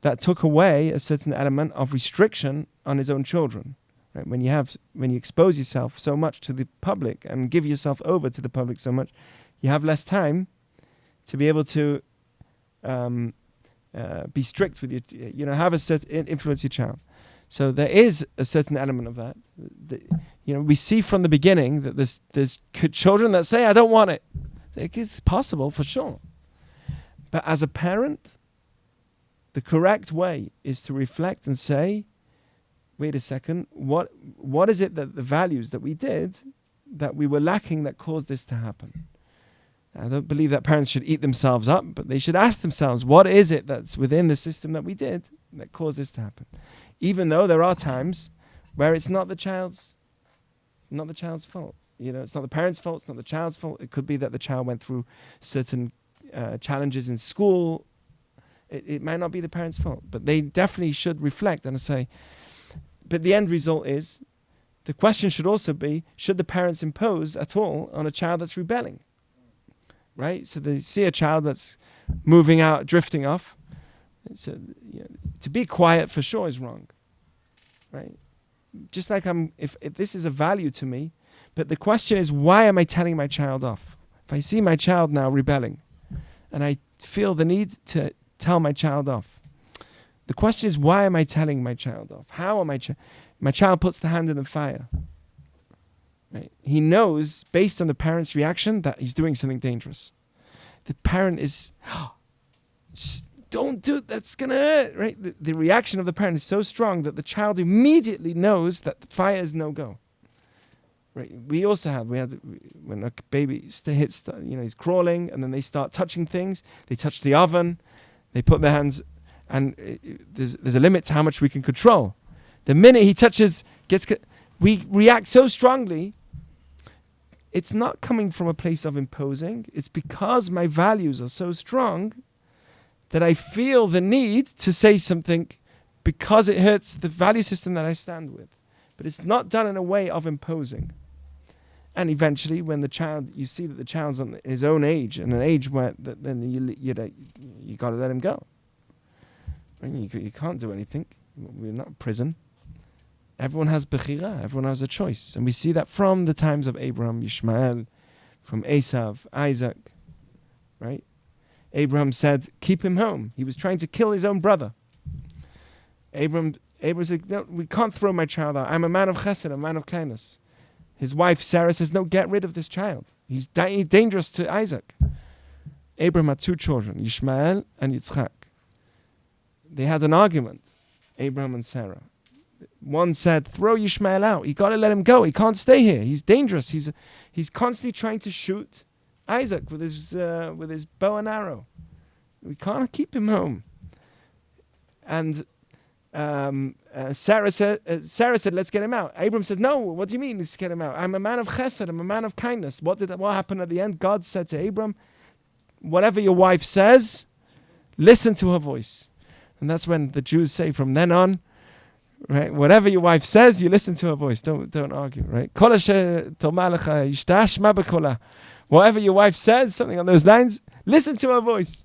that took away a certain element of restriction on his own children. Right? When you expose yourself so much to the public and give yourself over to the public so much, you have less time to be able to be strict with your, have a certain influence your child. So there is a certain element of that. We see from the beginning that there's children that say, I don't want it. It's possible for sure. But as a parent, the correct way is to reflect and say, wait a second, what is it that the values that we did that we were lacking that caused this to happen? I don't believe that parents should eat themselves up, but they should ask themselves, what is it that's within the system that we did that caused this to happen? Even though there are times where it's not the child's fault. It's not the parents' fault, it's not the child's fault. It could be that the child went through certain challenges in school. It might not be the parents' fault, but they definitely should reflect and say, but the end result is, the question should also be, should the parents impose at all on a child that's rebelling? Right? So they see a child that's moving out, drifting off. So, to be quiet for sure is wrong. Right? Just like if this is a value to me, but the question is, why am I telling my child off? If I see my child now rebelling, and I feel the need to tell my child off, the question is, why am I telling my child off? How am I? My child puts the hand in the fire. Right? He knows, based on the parent's reaction, that he's doing something dangerous. The parent is, don't do it, that's going to hurt. Right? The reaction of the parent is so strong that the child immediately knows that the fire is no-go. Right? We had when a baby hits, he's crawling, and then they start touching things. They touch the oven, they put their hands, and there's a limit to how much we can control. The minute he touches, we react so strongly. It's not coming from a place of imposing. It's because my values are so strong that I feel the need to say something because it hurts the value system that I stand with. But it's not done in a way of imposing. And eventually, when you see that the child's on his own age, and an age where then you got to let him go. Right? You can't do anything. We're not in prison. Everyone has bechira, everyone has a choice. And we see that from the times of Abraham, Ishmael, from Esav, Isaac, right? Abraham said, keep him home. He was trying to kill his own brother. Abraham said, no, we can't throw my child out. I'm a man of chesed, a man of kindness. His wife, Sarah, says, no, get rid of this child. He's dangerous to Isaac. Abraham had two children, Ishmael and Yitzchak. they had an argument, Abraham and Sarah. One said, throw Ishmael out. You got to let him go. He can't stay here. He's dangerous. He's constantly trying to shoot Isaac with his bow and arrow. We can't keep him home. And Sarah said, let's get him out. Abram said, no, what do you mean let's get him out? I'm a man of chesed. I'm a man of kindness. What happened at the end? God said to Abram, whatever your wife says, listen to her voice. And that's when the Jews say from then on, right, whatever your wife says, you listen to her voice. Don't argue, right? Whatever your wife says, something on those lines, listen to her voice.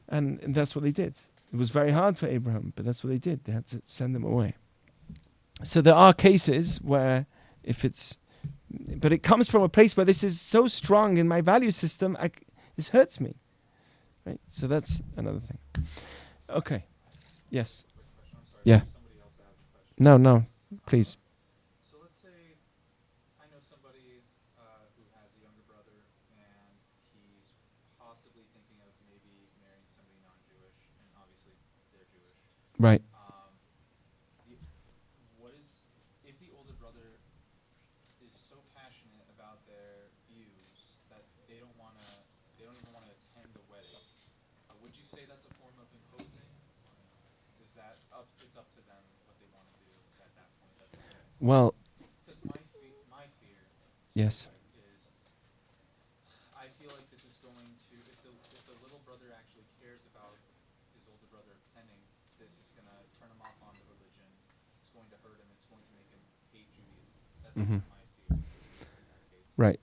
And that's what they did. It was very hard for Abraham, but that's what they did. They had to send him away. So there are cases where but it comes from a place where this is so strong in my value system, this hurts me. Right? So that's another thing. Okay. Yes. Quick question. I'm sorry. Yeah. Somebody else asked a question. No, please. So let's say I know somebody who has a younger brother, and he's possibly thinking of maybe marrying somebody non-Jewish, and obviously they're Jewish. Right. What is if the older brother is so passionate about their views that they don't even want to attend the wedding? Would you say that's a form of imposing? Is that up? It's up to them what they want to do at that point. That's okay. Well, Because my fear yes. is I feel like this is going to if the little brother actually cares about his older brother attending, this is going to turn him off on the religion. It's going to hurt him. It's going to make him hate Judaism. That's Mhm. my fear in that case. Right.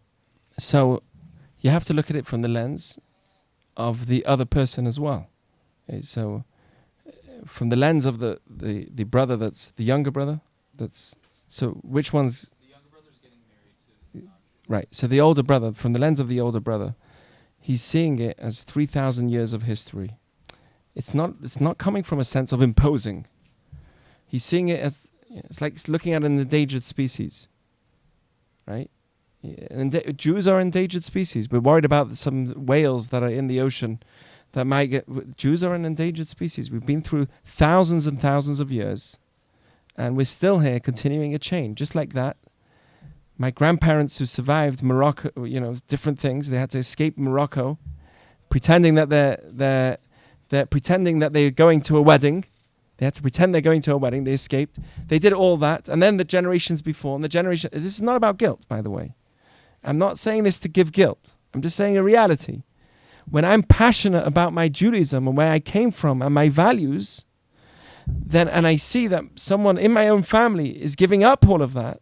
So you have to look at it from the lens of the other person as well. Okay, so from the lens of the brother that's the younger brother, so which one's The younger brother's getting married to the non-Jew. right? So the older brother, from the lens of the older brother, he's seeing it as 3,000 years of history. It's not coming from a sense of imposing. He's seeing it as it's like looking at an endangered species, right? Jews are endangered species. We're worried about some whales that are in the ocean that might get. Jews are an endangered species. We've been through thousands and thousands of years, and we're still here, continuing a chain, just like that. My grandparents who survived Morocco, different things. They had to escape Morocco, pretending that they're pretending that they're going to a wedding. They had to pretend they're going to a wedding. They escaped. They did all that, and then the generations before, and this is not about guilt, by the way. I'm not saying this to give guilt. I'm just saying a reality. When I'm passionate about my Judaism and where I came from and my values, and I see that someone in my own family is giving up all of that,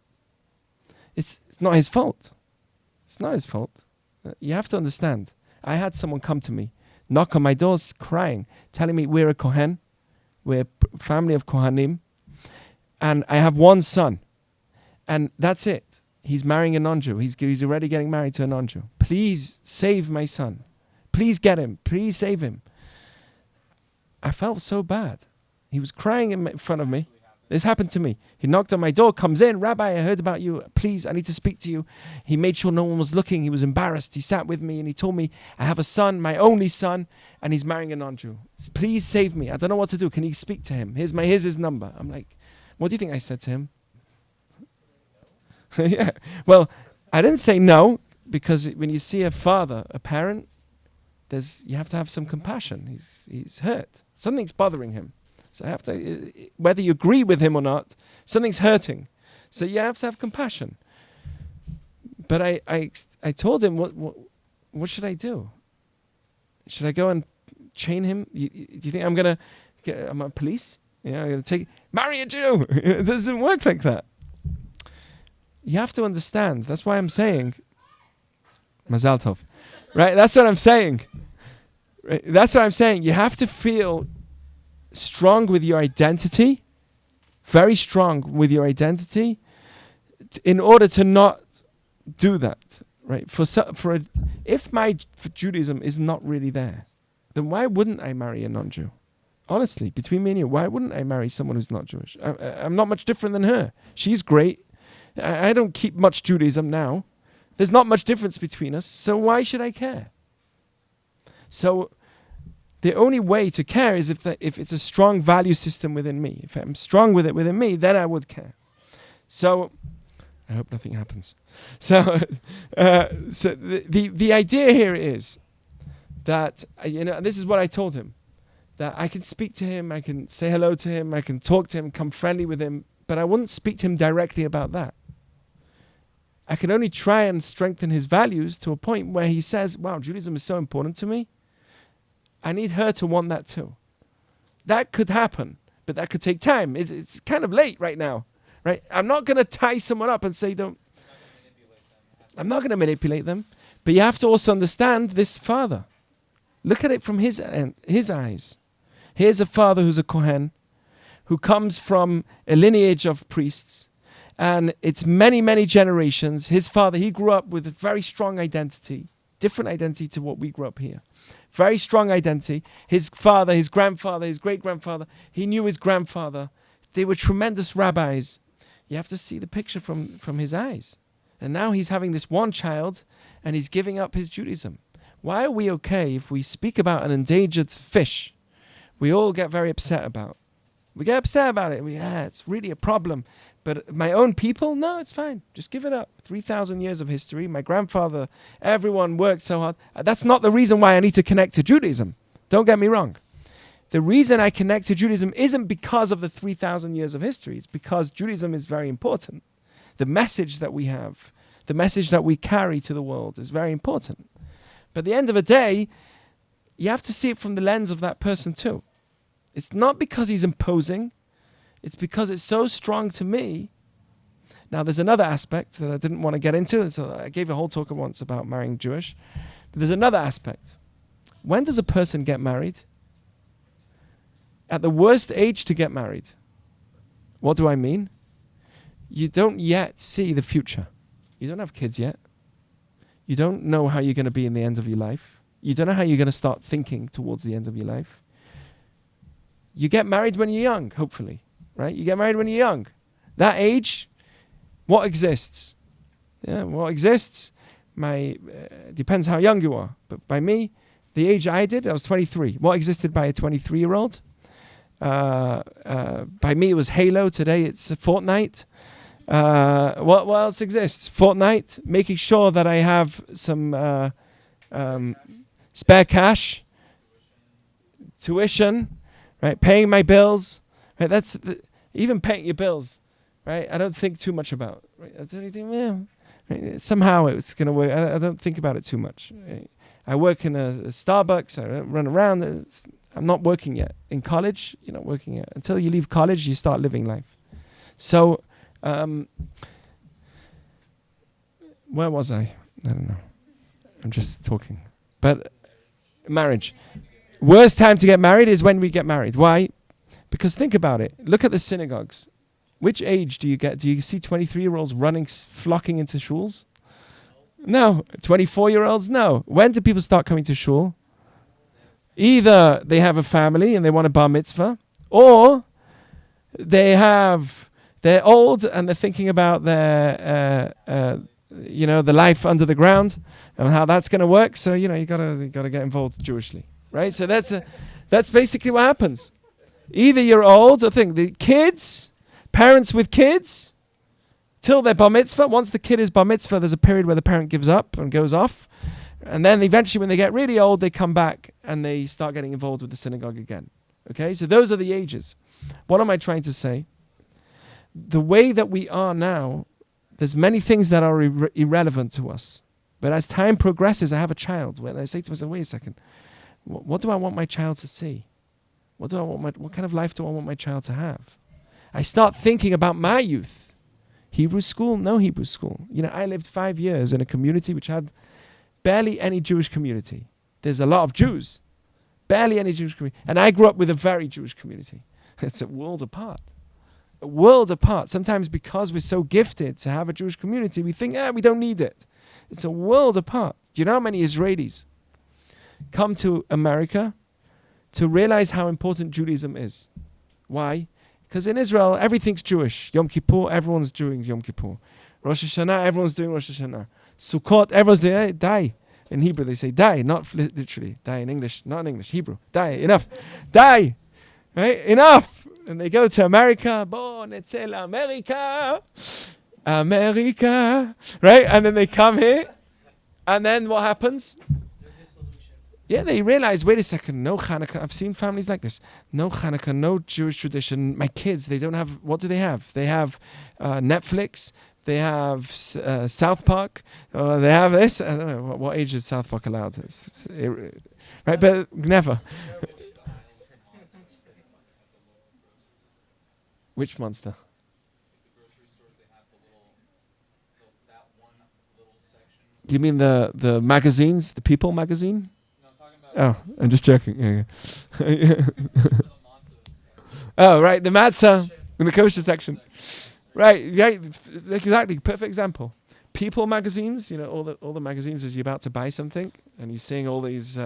it's not his fault. It's not his fault. You have to understand. I had someone come to me, knock on my doors, crying, telling me we're a Kohen, we're a family of Kohanim, and I have one son, and that's it. He's marrying a non-Jew. He's already getting married to a non-Jew. Please save my son. Please get him. Please save him. I felt so bad. He was crying in front of me. This happened to me. He knocked on my door, comes in. Rabbi, I heard about you. Please, I need to speak to you. He made sure no one was looking. He was embarrassed. He sat with me and he told me, I have a son, my only son, and he's marrying a non-Jew. Please save me. I don't know what to do. Can you speak to him? Here's his number. I'm like, what do you think I said to him? Yeah. Well, I didn't say no, because when you see a father, a parent, you have to have some compassion. He's hurt. Something's bothering him. So I have to, whether you agree with him or not, something's hurting. So you have to have compassion. But I told him, what should I do? Should I go and chain him? Do you think I'm a police? I'm going to marry a Jew. It doesn't work like that. You have to understand. That's why I'm saying, Mazal Tov. Right? That's what I'm saying. Right? That's what I'm saying. You have to feel strong with your identity, very strong with your identity, in order to not do that. Right? If my Judaism is not really there, then why wouldn't I marry a non-Jew? Honestly, between me and you, why wouldn't I marry someone who's not Jewish? I'm not much different than her. She's great. I don't keep much Judaism now. There's not much difference between us, so why should I care? So The only way to care is if it's a strong value system within me. If I'm strong with it within me, then I would care. So, I hope nothing happens. So, so the idea here is that, and this is what I told him, that I can speak to him, I can say hello to him, I can talk to him, come friendly with him, but I wouldn't speak to him directly about that. I can only try and strengthen his values to a point where he says, wow, Judaism is so important to me. I need her to want that too. That could happen, but that could take time. It's kind of late right now, right? I'm not going to tie someone up and say, don't. I'm not going to manipulate them. But you have to also understand this father. Look at it from his eyes. Here's a father who's a Kohen, who comes from a lineage of priests. And it's many, many generations. His father, he grew up with a very strong identity, different identity to what we grew up here. Very strong identity. His father, his grandfather, his great-grandfather, he knew his grandfather. They were tremendous rabbis. You have to see the picture from his eyes. And now he's having this one child, and he's giving up his Judaism. Why are we okay if we speak about an endangered fish? We all get very upset about. We get upset about it. It's really a problem. But my own people, no, it's fine. Just give it up. 3,000 years of history. My grandfather, everyone worked so hard. That's not the reason why I need to connect to Judaism. Don't get me wrong. The reason I connect to Judaism isn't because of the 3,000 years of history. It's because Judaism is very important. The message that we have, the message that we carry to the world is very important. But at the end of the day, you have to see it from the lens of that person too. It's not because he's imposing. It's because it's so strong to me. Now, there's another aspect that I didn't want to get into. So I gave a whole talk once about marrying Jewish. But there's another aspect. When does a person get married? At the worst age to get married. What do I mean? You don't yet see the future. You don't have kids yet. You don't know how you're going to be in the end of your life. You don't know how you're going to start thinking towards the end of your life. You get married when you're young, hopefully. Right? You get married when you're young. That age, what exists? Yeah, what exists? Depends how young you are. But by me, the age I did, I was 23. What existed by a 23-year-old? By me, it was Halo. Today, it's Fortnite. What else exists? Fortnite. Making sure that I have some spare cash. Tuition. Right? Paying my bills. Right? Even paying your bills, right? I don't think too much about. Right? I don't think, right? Somehow it's going to work. I don't think about it too much. Right? I work in a Starbucks. I don't run around. I'm not working yet. In college, you're not working yet. Until you leave college, you start living life. So, where was I? I don't know. I'm just talking. But marriage. Worst time to get married is when we get married. Why? Because think about it. Look at the synagogues. Which age do you get? Do you see 23-year-olds flocking into shuls? No. 24-year-olds? No. When do people start coming to shul? Either they have a family and they want a bar mitzvah, or they're old and they're thinking about their, the life under the ground and how that's going to work. So, you gotta get involved Jewishly, right? So that's basically what happens. Either you're old, or the kids, parents with kids, till they're bar mitzvah. Once the kid is bar mitzvah, there's a period where the parent gives up and goes off. And then eventually when they get really old, they come back and they start getting involved with the synagogue again. Okay, so those are the ages. What am I trying to say? The way that we are now, there's many things that are irrelevant to us. But as time progresses, I have a child. When I say to myself, wait a second, what do I want my child to see? What kind of life do I want my child to have? I start thinking about my youth. Hebrew school, no Hebrew school. I lived 5 years in a community which had barely any Jewish community. There's a lot of Jews, barely any Jewish community. And I grew up with a very Jewish community. It's a world apart. A world apart. Sometimes because we're so gifted to have a Jewish community, we think, we don't need it. It's a world apart. Do you know how many Israelis come to America to realize how important Judaism is? Why? Because in Israel, everything's Jewish. Yom Kippur, everyone's doing Yom Kippur. Rosh Hashanah, everyone's doing Rosh Hashanah. Sukkot, everyone's doing, die. In Hebrew, they say die, not literally. Die in English, not in English, Hebrew. Die, enough. Die, right? Enough. And they go to America. Bon, etel America. America. Right? And then they come here. And then what happens? They're disillusioned. Yeah, they realize, wait a second, no Hanukkah. I've seen families like this. No Hanukkah, no Jewish tradition. My kids, they don't have, what do they have? They have Netflix. They have South Park. They have this. I don't know, what age is South Park allowed? Right, but never. Which monster? The grocery stores, they have that one little section. You mean the magazines, the People magazine? No, I'm talking about Oh, I'm just joking. Yeah. the matzah and stuff. Oh, right, the matzah in the kosher section. Right, yeah, exactly. Perfect example. People magazines, you know, all the magazines as you're about to buy something and you're seeing all these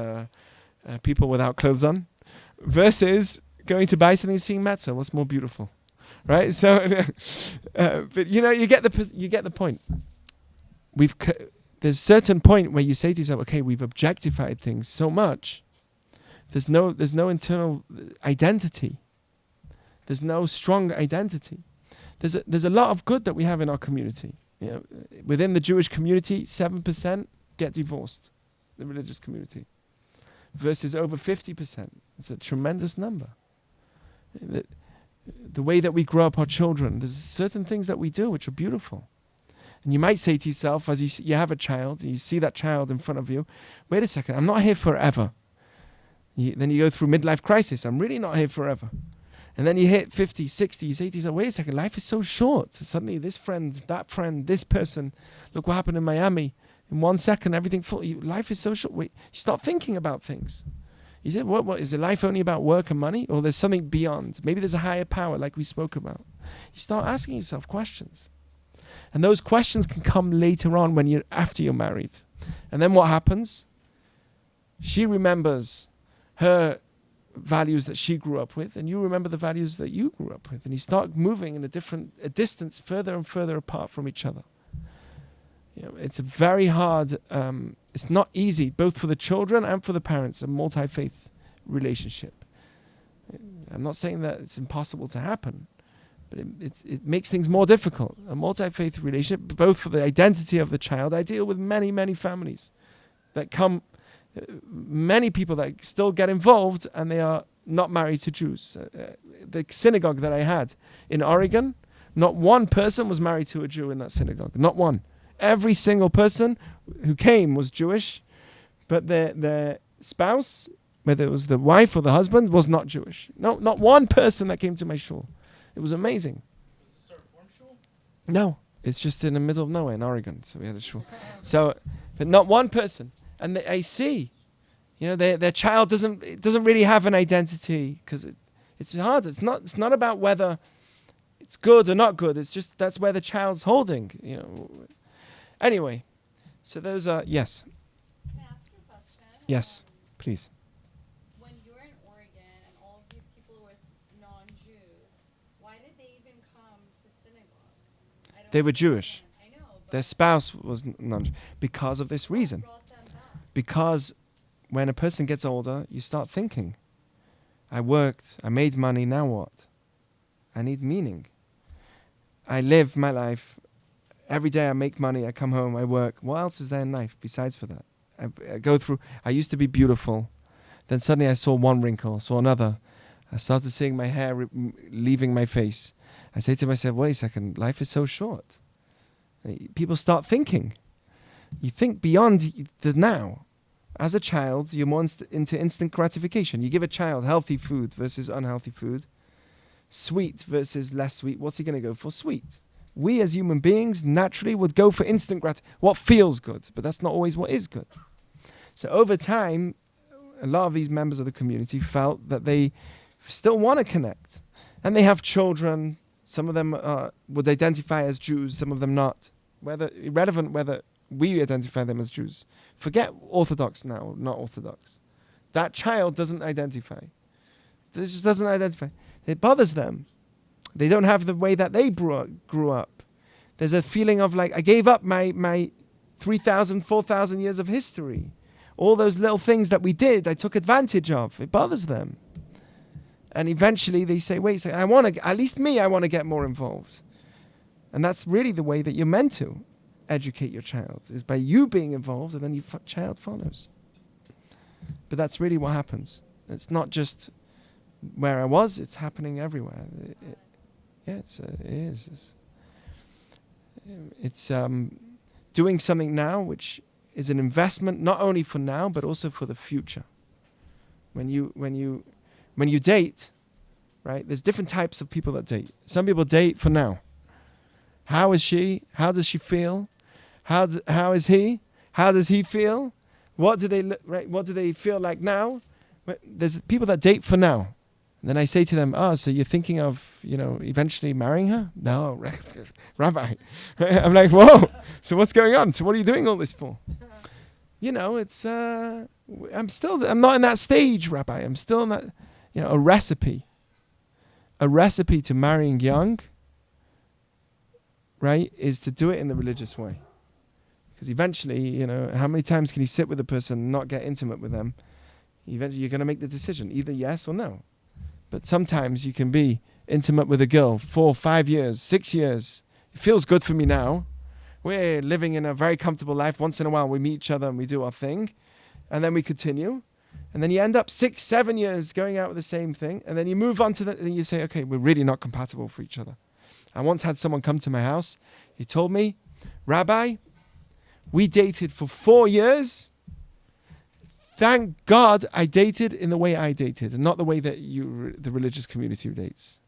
people without clothes on, versus going to buy something and seeing matzah. What's more beautiful, right? So, but you know, you get the point. There's a certain point where you say to yourself, okay, we've objectified things so much. There's no internal identity. There's no strong identity. There's a lot of good that we have in our community. You know, within the Jewish community, 7% get divorced, the religious community, versus over 50%. It's a tremendous number. The way that we grow up our children, there's certain things that we do which are beautiful. And you might say to yourself, as you have a child, and you see that child in front of you, wait a second, I'm not here forever. Then you go through midlife crisis. I'm really not here forever. And then you hit 50, 60, you say to yourself, wait a second, life is so short. So suddenly this friend, that friend, this person, look what happened in Miami. In 1 second, everything full. Life is so short. Wait, you start thinking about things. You say, what is life only about work and money? Or there's something beyond? Maybe there's a higher power like we spoke about. You start asking yourself questions. And those questions can come later on after you're married. And then what happens? She remembers her values that she grew up with, and you remember the values that you grew up with, and you start moving in a distance further and further apart from each other. You know, it's a very hard, it's not easy, both for the children and for the parents, a multi-faith relationship. I'm not saying that it's impossible to happen, but it makes things more difficult. A multi-faith relationship, both for the identity of the child. I deal with many, many families that come, many people that still get involved and they are not married to Jews. The synagogue that I had in Oregon, not one person was married to a Jew in that synagogue. Not one. Every single person who came was Jewish, but their spouse, whether it was the wife or the husband, was not Jewish. No, not one person that came to my shul. It was amazing. Was this a reform shul? No, it's just in the middle of nowhere in Oregon, so we had a shul. So, but not one person. And I see, you know, their child doesn't really have an identity because it's hard. It's not about whether it's good or not good. It's just that's where the child's holding. You know. Anyway, so those are yes, Can I ask you a question? yes, please. When you were in Oregon and all of these people were non-Jews, why did they even come to synagogue? I don't They were Jewish. understand. I know, but Their spouse was non, because of this what reason. brought them back? Because when a person gets older, you start thinking, I worked, I made money, now what? I need meaning. I live my life. Every day I make money, I come home, I work. What else is there in life besides for that? I go through, I used to be beautiful. Then suddenly I saw one wrinkle, saw another. I started seeing my hair leaving my face. I say to myself, wait a second, life is so short. People start thinking. You think beyond the now. As a child, you're more into instant gratification. You give a child healthy food versus unhealthy food, sweet versus less sweet. What's he going to go for? Sweet. We as human beings naturally would go for instant what feels good, but that's not always what is good. So over time, a lot of these members of the community felt that they still want to connect. And they have children. Some of them would identify as Jews, some of them not. Irrelevant whether we identify them as Jews. Forget Orthodox now, not Orthodox. That child doesn't identify. It just doesn't identify. It bothers them. They don't have the way that they grew up. There's a feeling of like, I gave up my 3,000, 4,000 years of history. All those little things that we did, I took advantage of. It bothers them. And eventually they say, wait a second, at least me, I want to get more involved. And that's really the way that you're meant to educate your child, is by you being involved, and then your child follows. But that's really what happens. It's not just where I was, it's happening everywhere. It is. It's doing something now, which is an investment not only for now, but also for the future. When you date, right, there's different types of people that date. Some people date for now. How is she? How does she feel? How is he? How does he feel? What do they feel like now? There's people that date for now. And then I say to them, so you're thinking of, eventually marrying her? No, Rabbi. I'm like, whoa. So what's going on? So what are you doing all this for? It's, I'm not in that stage, Rabbi. I'm still in that, a recipe. A recipe to marrying young, right, is to do it in the religious way. Because eventually, how many times can you sit with a person and not get intimate with them? Eventually you're going to make the decision, either yes or no. But sometimes you can be intimate with a girl 4, 5 years, 6 years. It feels good for me now. We're living in a very comfortable life. Once in a while we meet each other and we do our thing. And then we continue. And then you end up 6, 7 years going out with the same thing. And then you move on to and you say, okay, we're really not compatible for each other. I once had someone come to my house. He told me, Rabbi, we dated for 4 years. Thank God I dated in the way I dated and not the way that the religious community dates.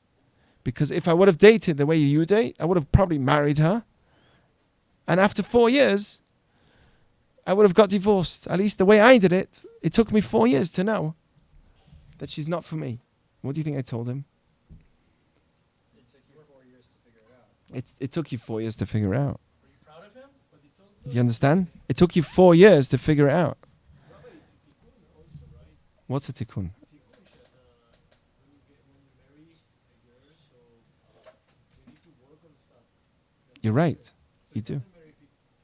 Because if I would have dated the way you date, I would have probably married her. And after 4 years, I would have got divorced. At least the way I did it, it took me 4 years to know that she's not for me. What do you think I told him? It took you 4 years to figure it out. It took you 4 years to figure it out. Were you proud of him? But he told Do you understand? It took you 4 years to figure it out. Rabbi, it's a tikkun also, right? What's a tikkun? Tikkun, when you marry a girl, so you need to work on stuff. You're right. So You it do. doesn't matter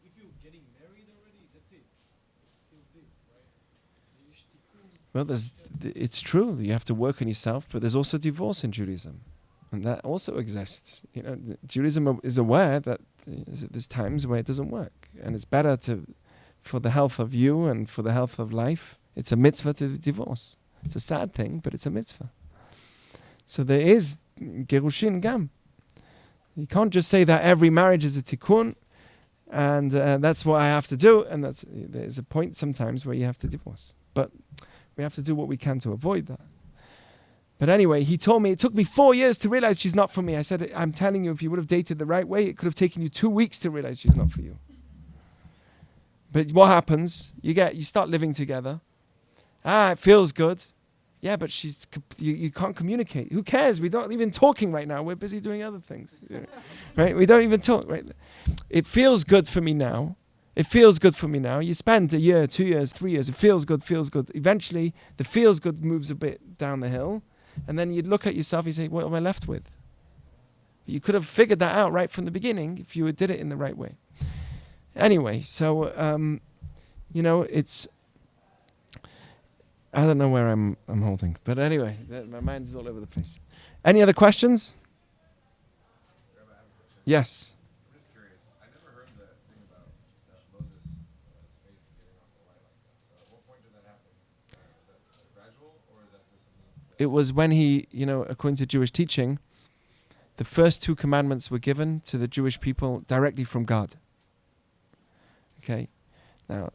if you're getting married already, that's it. It's still big, right? There's tikkun. Well, it's true. You have to work on yourself, but there's also divorce in Judaism. And that also exists. Judaism is aware that there's times where it doesn't work. And it's better for the health of you and for the health of life. It's a mitzvah to divorce. It's a sad thing, but it's a mitzvah. So there is gerushin gam. You can't just say that every marriage is a tikkun and that's what I have to do. And there's a point sometimes where you have to divorce. But we have to do what we can to avoid that. But anyway, he told me, it took me 4 years to realize she's not for me. I said, I'm telling you, if you would have dated the right way, it could have taken you 2 weeks to realize she's not for you. But what happens? You start living together. It feels good. Yeah, but you can't communicate. Who cares? We're not even talking right now. We're busy doing other things. Right? We don't even talk. Right? It feels good for me now. It feels good for me now. You spend a year, 2 years, 3 years. It feels good. Eventually, the feels good moves a bit down the hill. And then you'd look at yourself, you say, what am I left with? You could have figured that out right from the beginning if you did it in the right way. Anyway, so, it's... I don't know where I'm holding. But anyway, my mind is all over the place. Any other questions? Rabbi, I have a question. Yes. I'm just curious. I never heard the thing about Moses' face getting off the light like that. So at what point did that happen? Is that gradual, or is that just something that... It was when he, according to Jewish teaching, the first 2 commandments were given to the Jewish people directly from God. Okay? Now,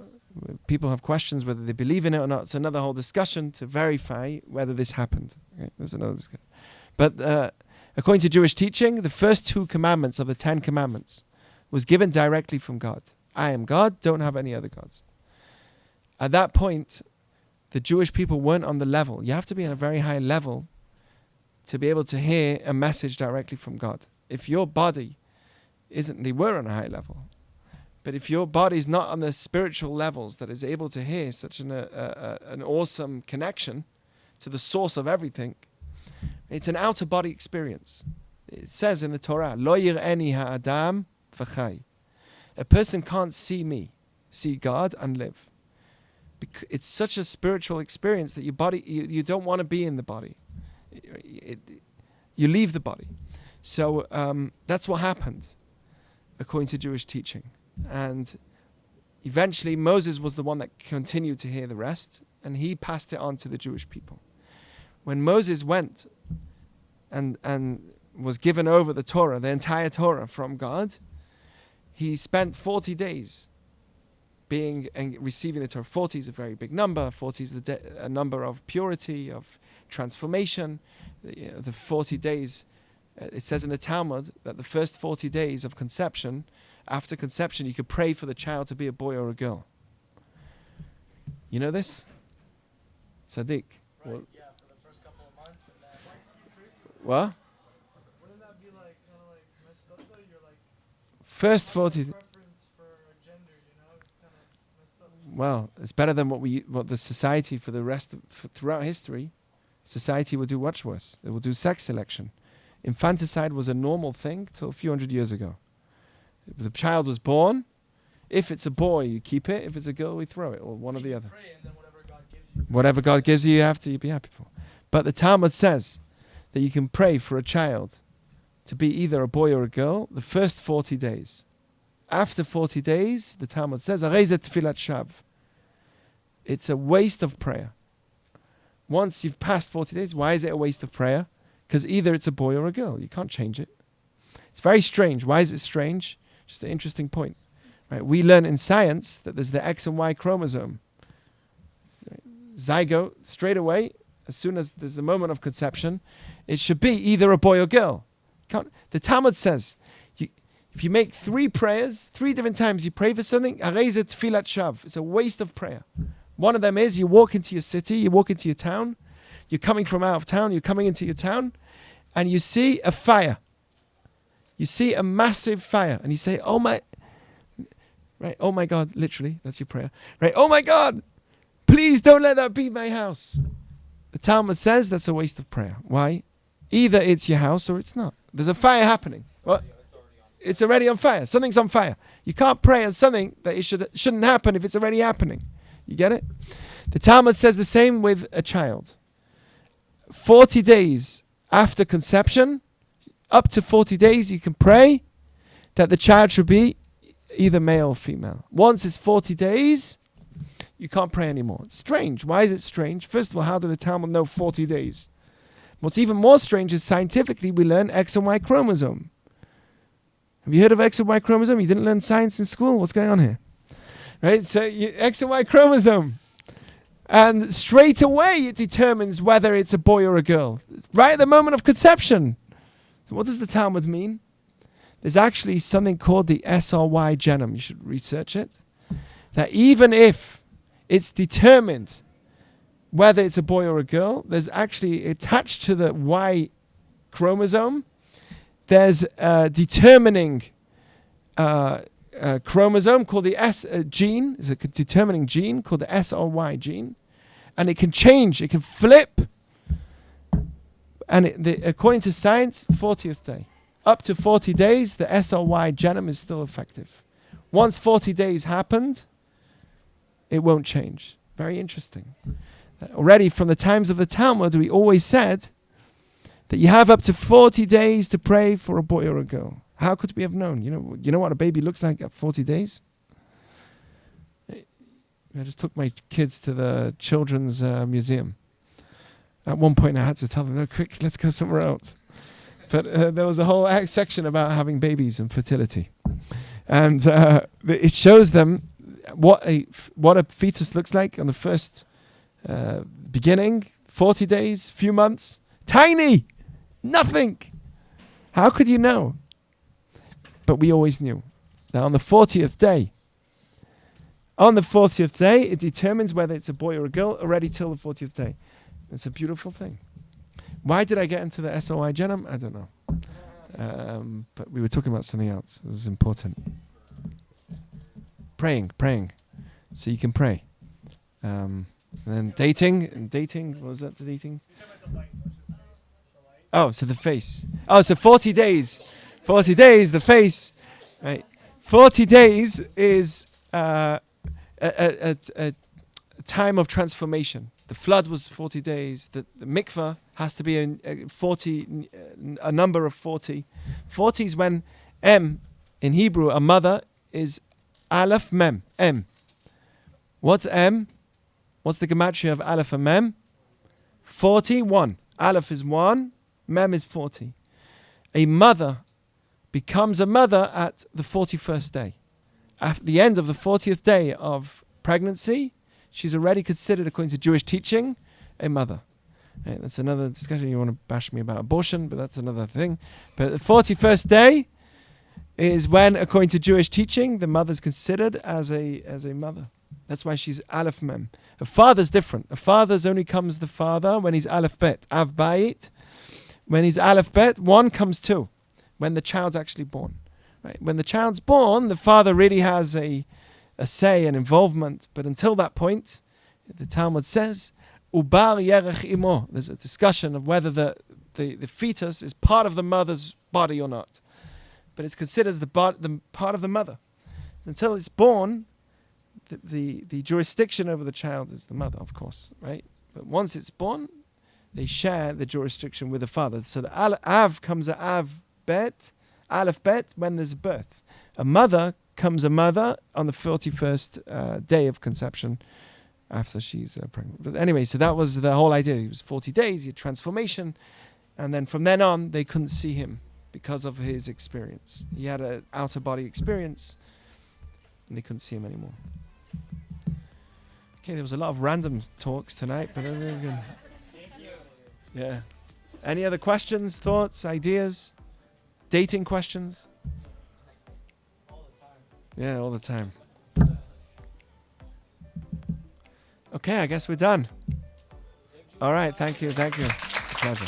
people have questions whether they believe in it or not. It's another whole discussion to verify whether this happened. Okay? There's another discussion. But according to Jewish teaching, the first 2 commandments of the 10 commandments was given directly from God. I am God, don't have any other gods. At that point, the Jewish people weren't on the level. You have to be on a very high level to be able to hear a message directly from God. If your body they were on a high level. But if your body's not on the spiritual levels that is able to hear such an awesome connection to the source of everything, it's an outer body experience. It says in the Torah, Lo yir'eni ha'adam v'chai. A person can't see me see God and live. It's such a spiritual experience that your body, you don't want to be in the body. You leave the body. So that's what happened, according to Jewish teaching. And eventually Moses was the one that continued to hear the rest, and he passed it on to the Jewish people. When Moses went and was given over the Torah, the entire Torah from God, he spent 40 days being and receiving the Torah. 40 is a very big number. 40 is a number of purity, of transformation. The 40 days, it says in the Talmud that the first 40 days of conception, after conception, you could pray for the child to be a boy or a girl. You know this? Tzaddik. Right, yeah, for the first couple of months and then... What? Wouldn't that be like, kind of like messed up though? You're like... First 40... preference for gender, you know? It's kind of messed up. Well, it's better than what the society for the rest of... throughout history, society will do much worse. They will do sex selection. Infanticide was a normal thing till a few hundred years ago. If the child was born, if it's a boy, you keep it. If it's a girl, we throw it, or one or the other. Pray and then whatever God gives you. Whatever God gives you, you have to be happy for. But the Talmud says that you can pray for a child to be either a boy or a girl the first 40 days. After 40 days, the Talmud says, "Arezet tfilat shav." It's a waste of prayer. Once you've passed 40 days, why is it a waste of prayer? Because either it's a boy or a girl. You can't change it. It's very strange. Why is it strange? Just an interesting point. Right? We learn in science that there's the X and Y chromosome. Zygote, straight away, as soon as there's the moment of conception, it should be either a boy or girl. The Talmud says, if you make 3 prayers, 3 different times you pray for something, arezet tfilat shav. It's a waste of prayer. One of them is you walk into your city, you walk into your town, you're coming from out of town, you're coming into your town, and you see a fire. You see a massive fire, and you say, oh my God, literally, that's your prayer. Right, oh my God, please don't let that be my house. The Talmud says that's a waste of prayer. Why? Either it's your house or it's not. There's a fire happening. What? It's already on fire. Something's on fire. You can't pray on something that it shouldn't happen if it's already happening. You get it? The Talmud says the same with a child. 40 days after conception, up to 40 days, you can pray that the child should be either male or female. Once it's 40 days, you can't pray anymore. It's strange. Why is it strange? First of all, how did the Talmud know 40 days? What's even more strange is scientifically we learn X and Y chromosome. Have you heard of X and Y chromosome? You didn't learn science in school? What's going on here? Right? So X and Y chromosome. And straight away it determines whether it's a boy or a girl. Right at the moment of conception. So what does the Talmud mean? There's actually something called the SRY genome. You should research it. That even if it's determined whether it's a boy or a girl, there's actually attached to the Y chromosome, there's a determining chromosome called the S gene. Is a determining gene called the SRY gene, and it can change. It can flip. And according to science, 40th day, up to 40 days, the SRY genome is still effective. Once 40 days happened, it won't change. Very interesting. Already from the times of the Talmud, we always said that you have up to 40 days to pray for a boy or a girl. How could we have known? You know what a baby looks like at 40 days? I just took my kids to the children's museum. At one point I had to tell them, no, quick, let's go somewhere else. But there was a whole section about having babies and fertility. And it shows them what a fetus looks like on the first beginning, 40 days, few months. Tiny! Nothing! How could you know? But we always knew. Now on the 40th day, it determines whether it's a boy or a girl already till the 40th day. It's a beautiful thing. Why did I get into the SOI genome? I don't know. But we were talking about something else. It was important. Praying. So you can pray. And then dating. What was that, the dating? Oh, so the face. Oh, so 40 days. 40 days, the face. Right. 40 days is a time of transformation. The flood was 40 days. The mikvah has to be a number of 40. 40 is when M in Hebrew, a mother, is Aleph Mem. M. What's M? What's the gematria of Aleph and Mem? 41. Aleph is 1, Mem is 40. A mother becomes a mother at the 41st day. At the end of the 40th day of pregnancy, she's already considered, according to Jewish teaching, a mother. Right, that's another discussion. You want to bash me about abortion, but that's another thing. But the 41st day is when, according to Jewish teaching, the mother's considered as a mother. That's why she's Aleph Mem. A father's different. A father's only comes the father when he's Aleph Bet. Av Bayit. When he's Aleph Bet, 1 comes 2. When the child's actually born. Right? When the child's born, the father really has a say and involvement. But until that point, the Talmud says, Ubar Yerech Imo. There's a discussion of whether the fetus is part of the mother's body or not. But it's considered the part of the mother. Until it's born, the jurisdiction over the child is the mother, of course, right? But once it's born, they share the jurisdiction with the father. So the Av comes a Av Bet, Aleph Bet, when there's a birth. A mother comes a mother on the 41st day of conception after she's pregnant. But anyway, so that was the whole idea. It was 40 days, he had transformation, and then from then on, they couldn't see him because of his experience. He had an outer body experience, and they couldn't see him anymore. Okay, there was a lot of random talks tonight, but yeah. Any other questions, thoughts, ideas, dating questions? Yeah, all the time. Okay, I guess we're done. All right, thank you. It's a pleasure.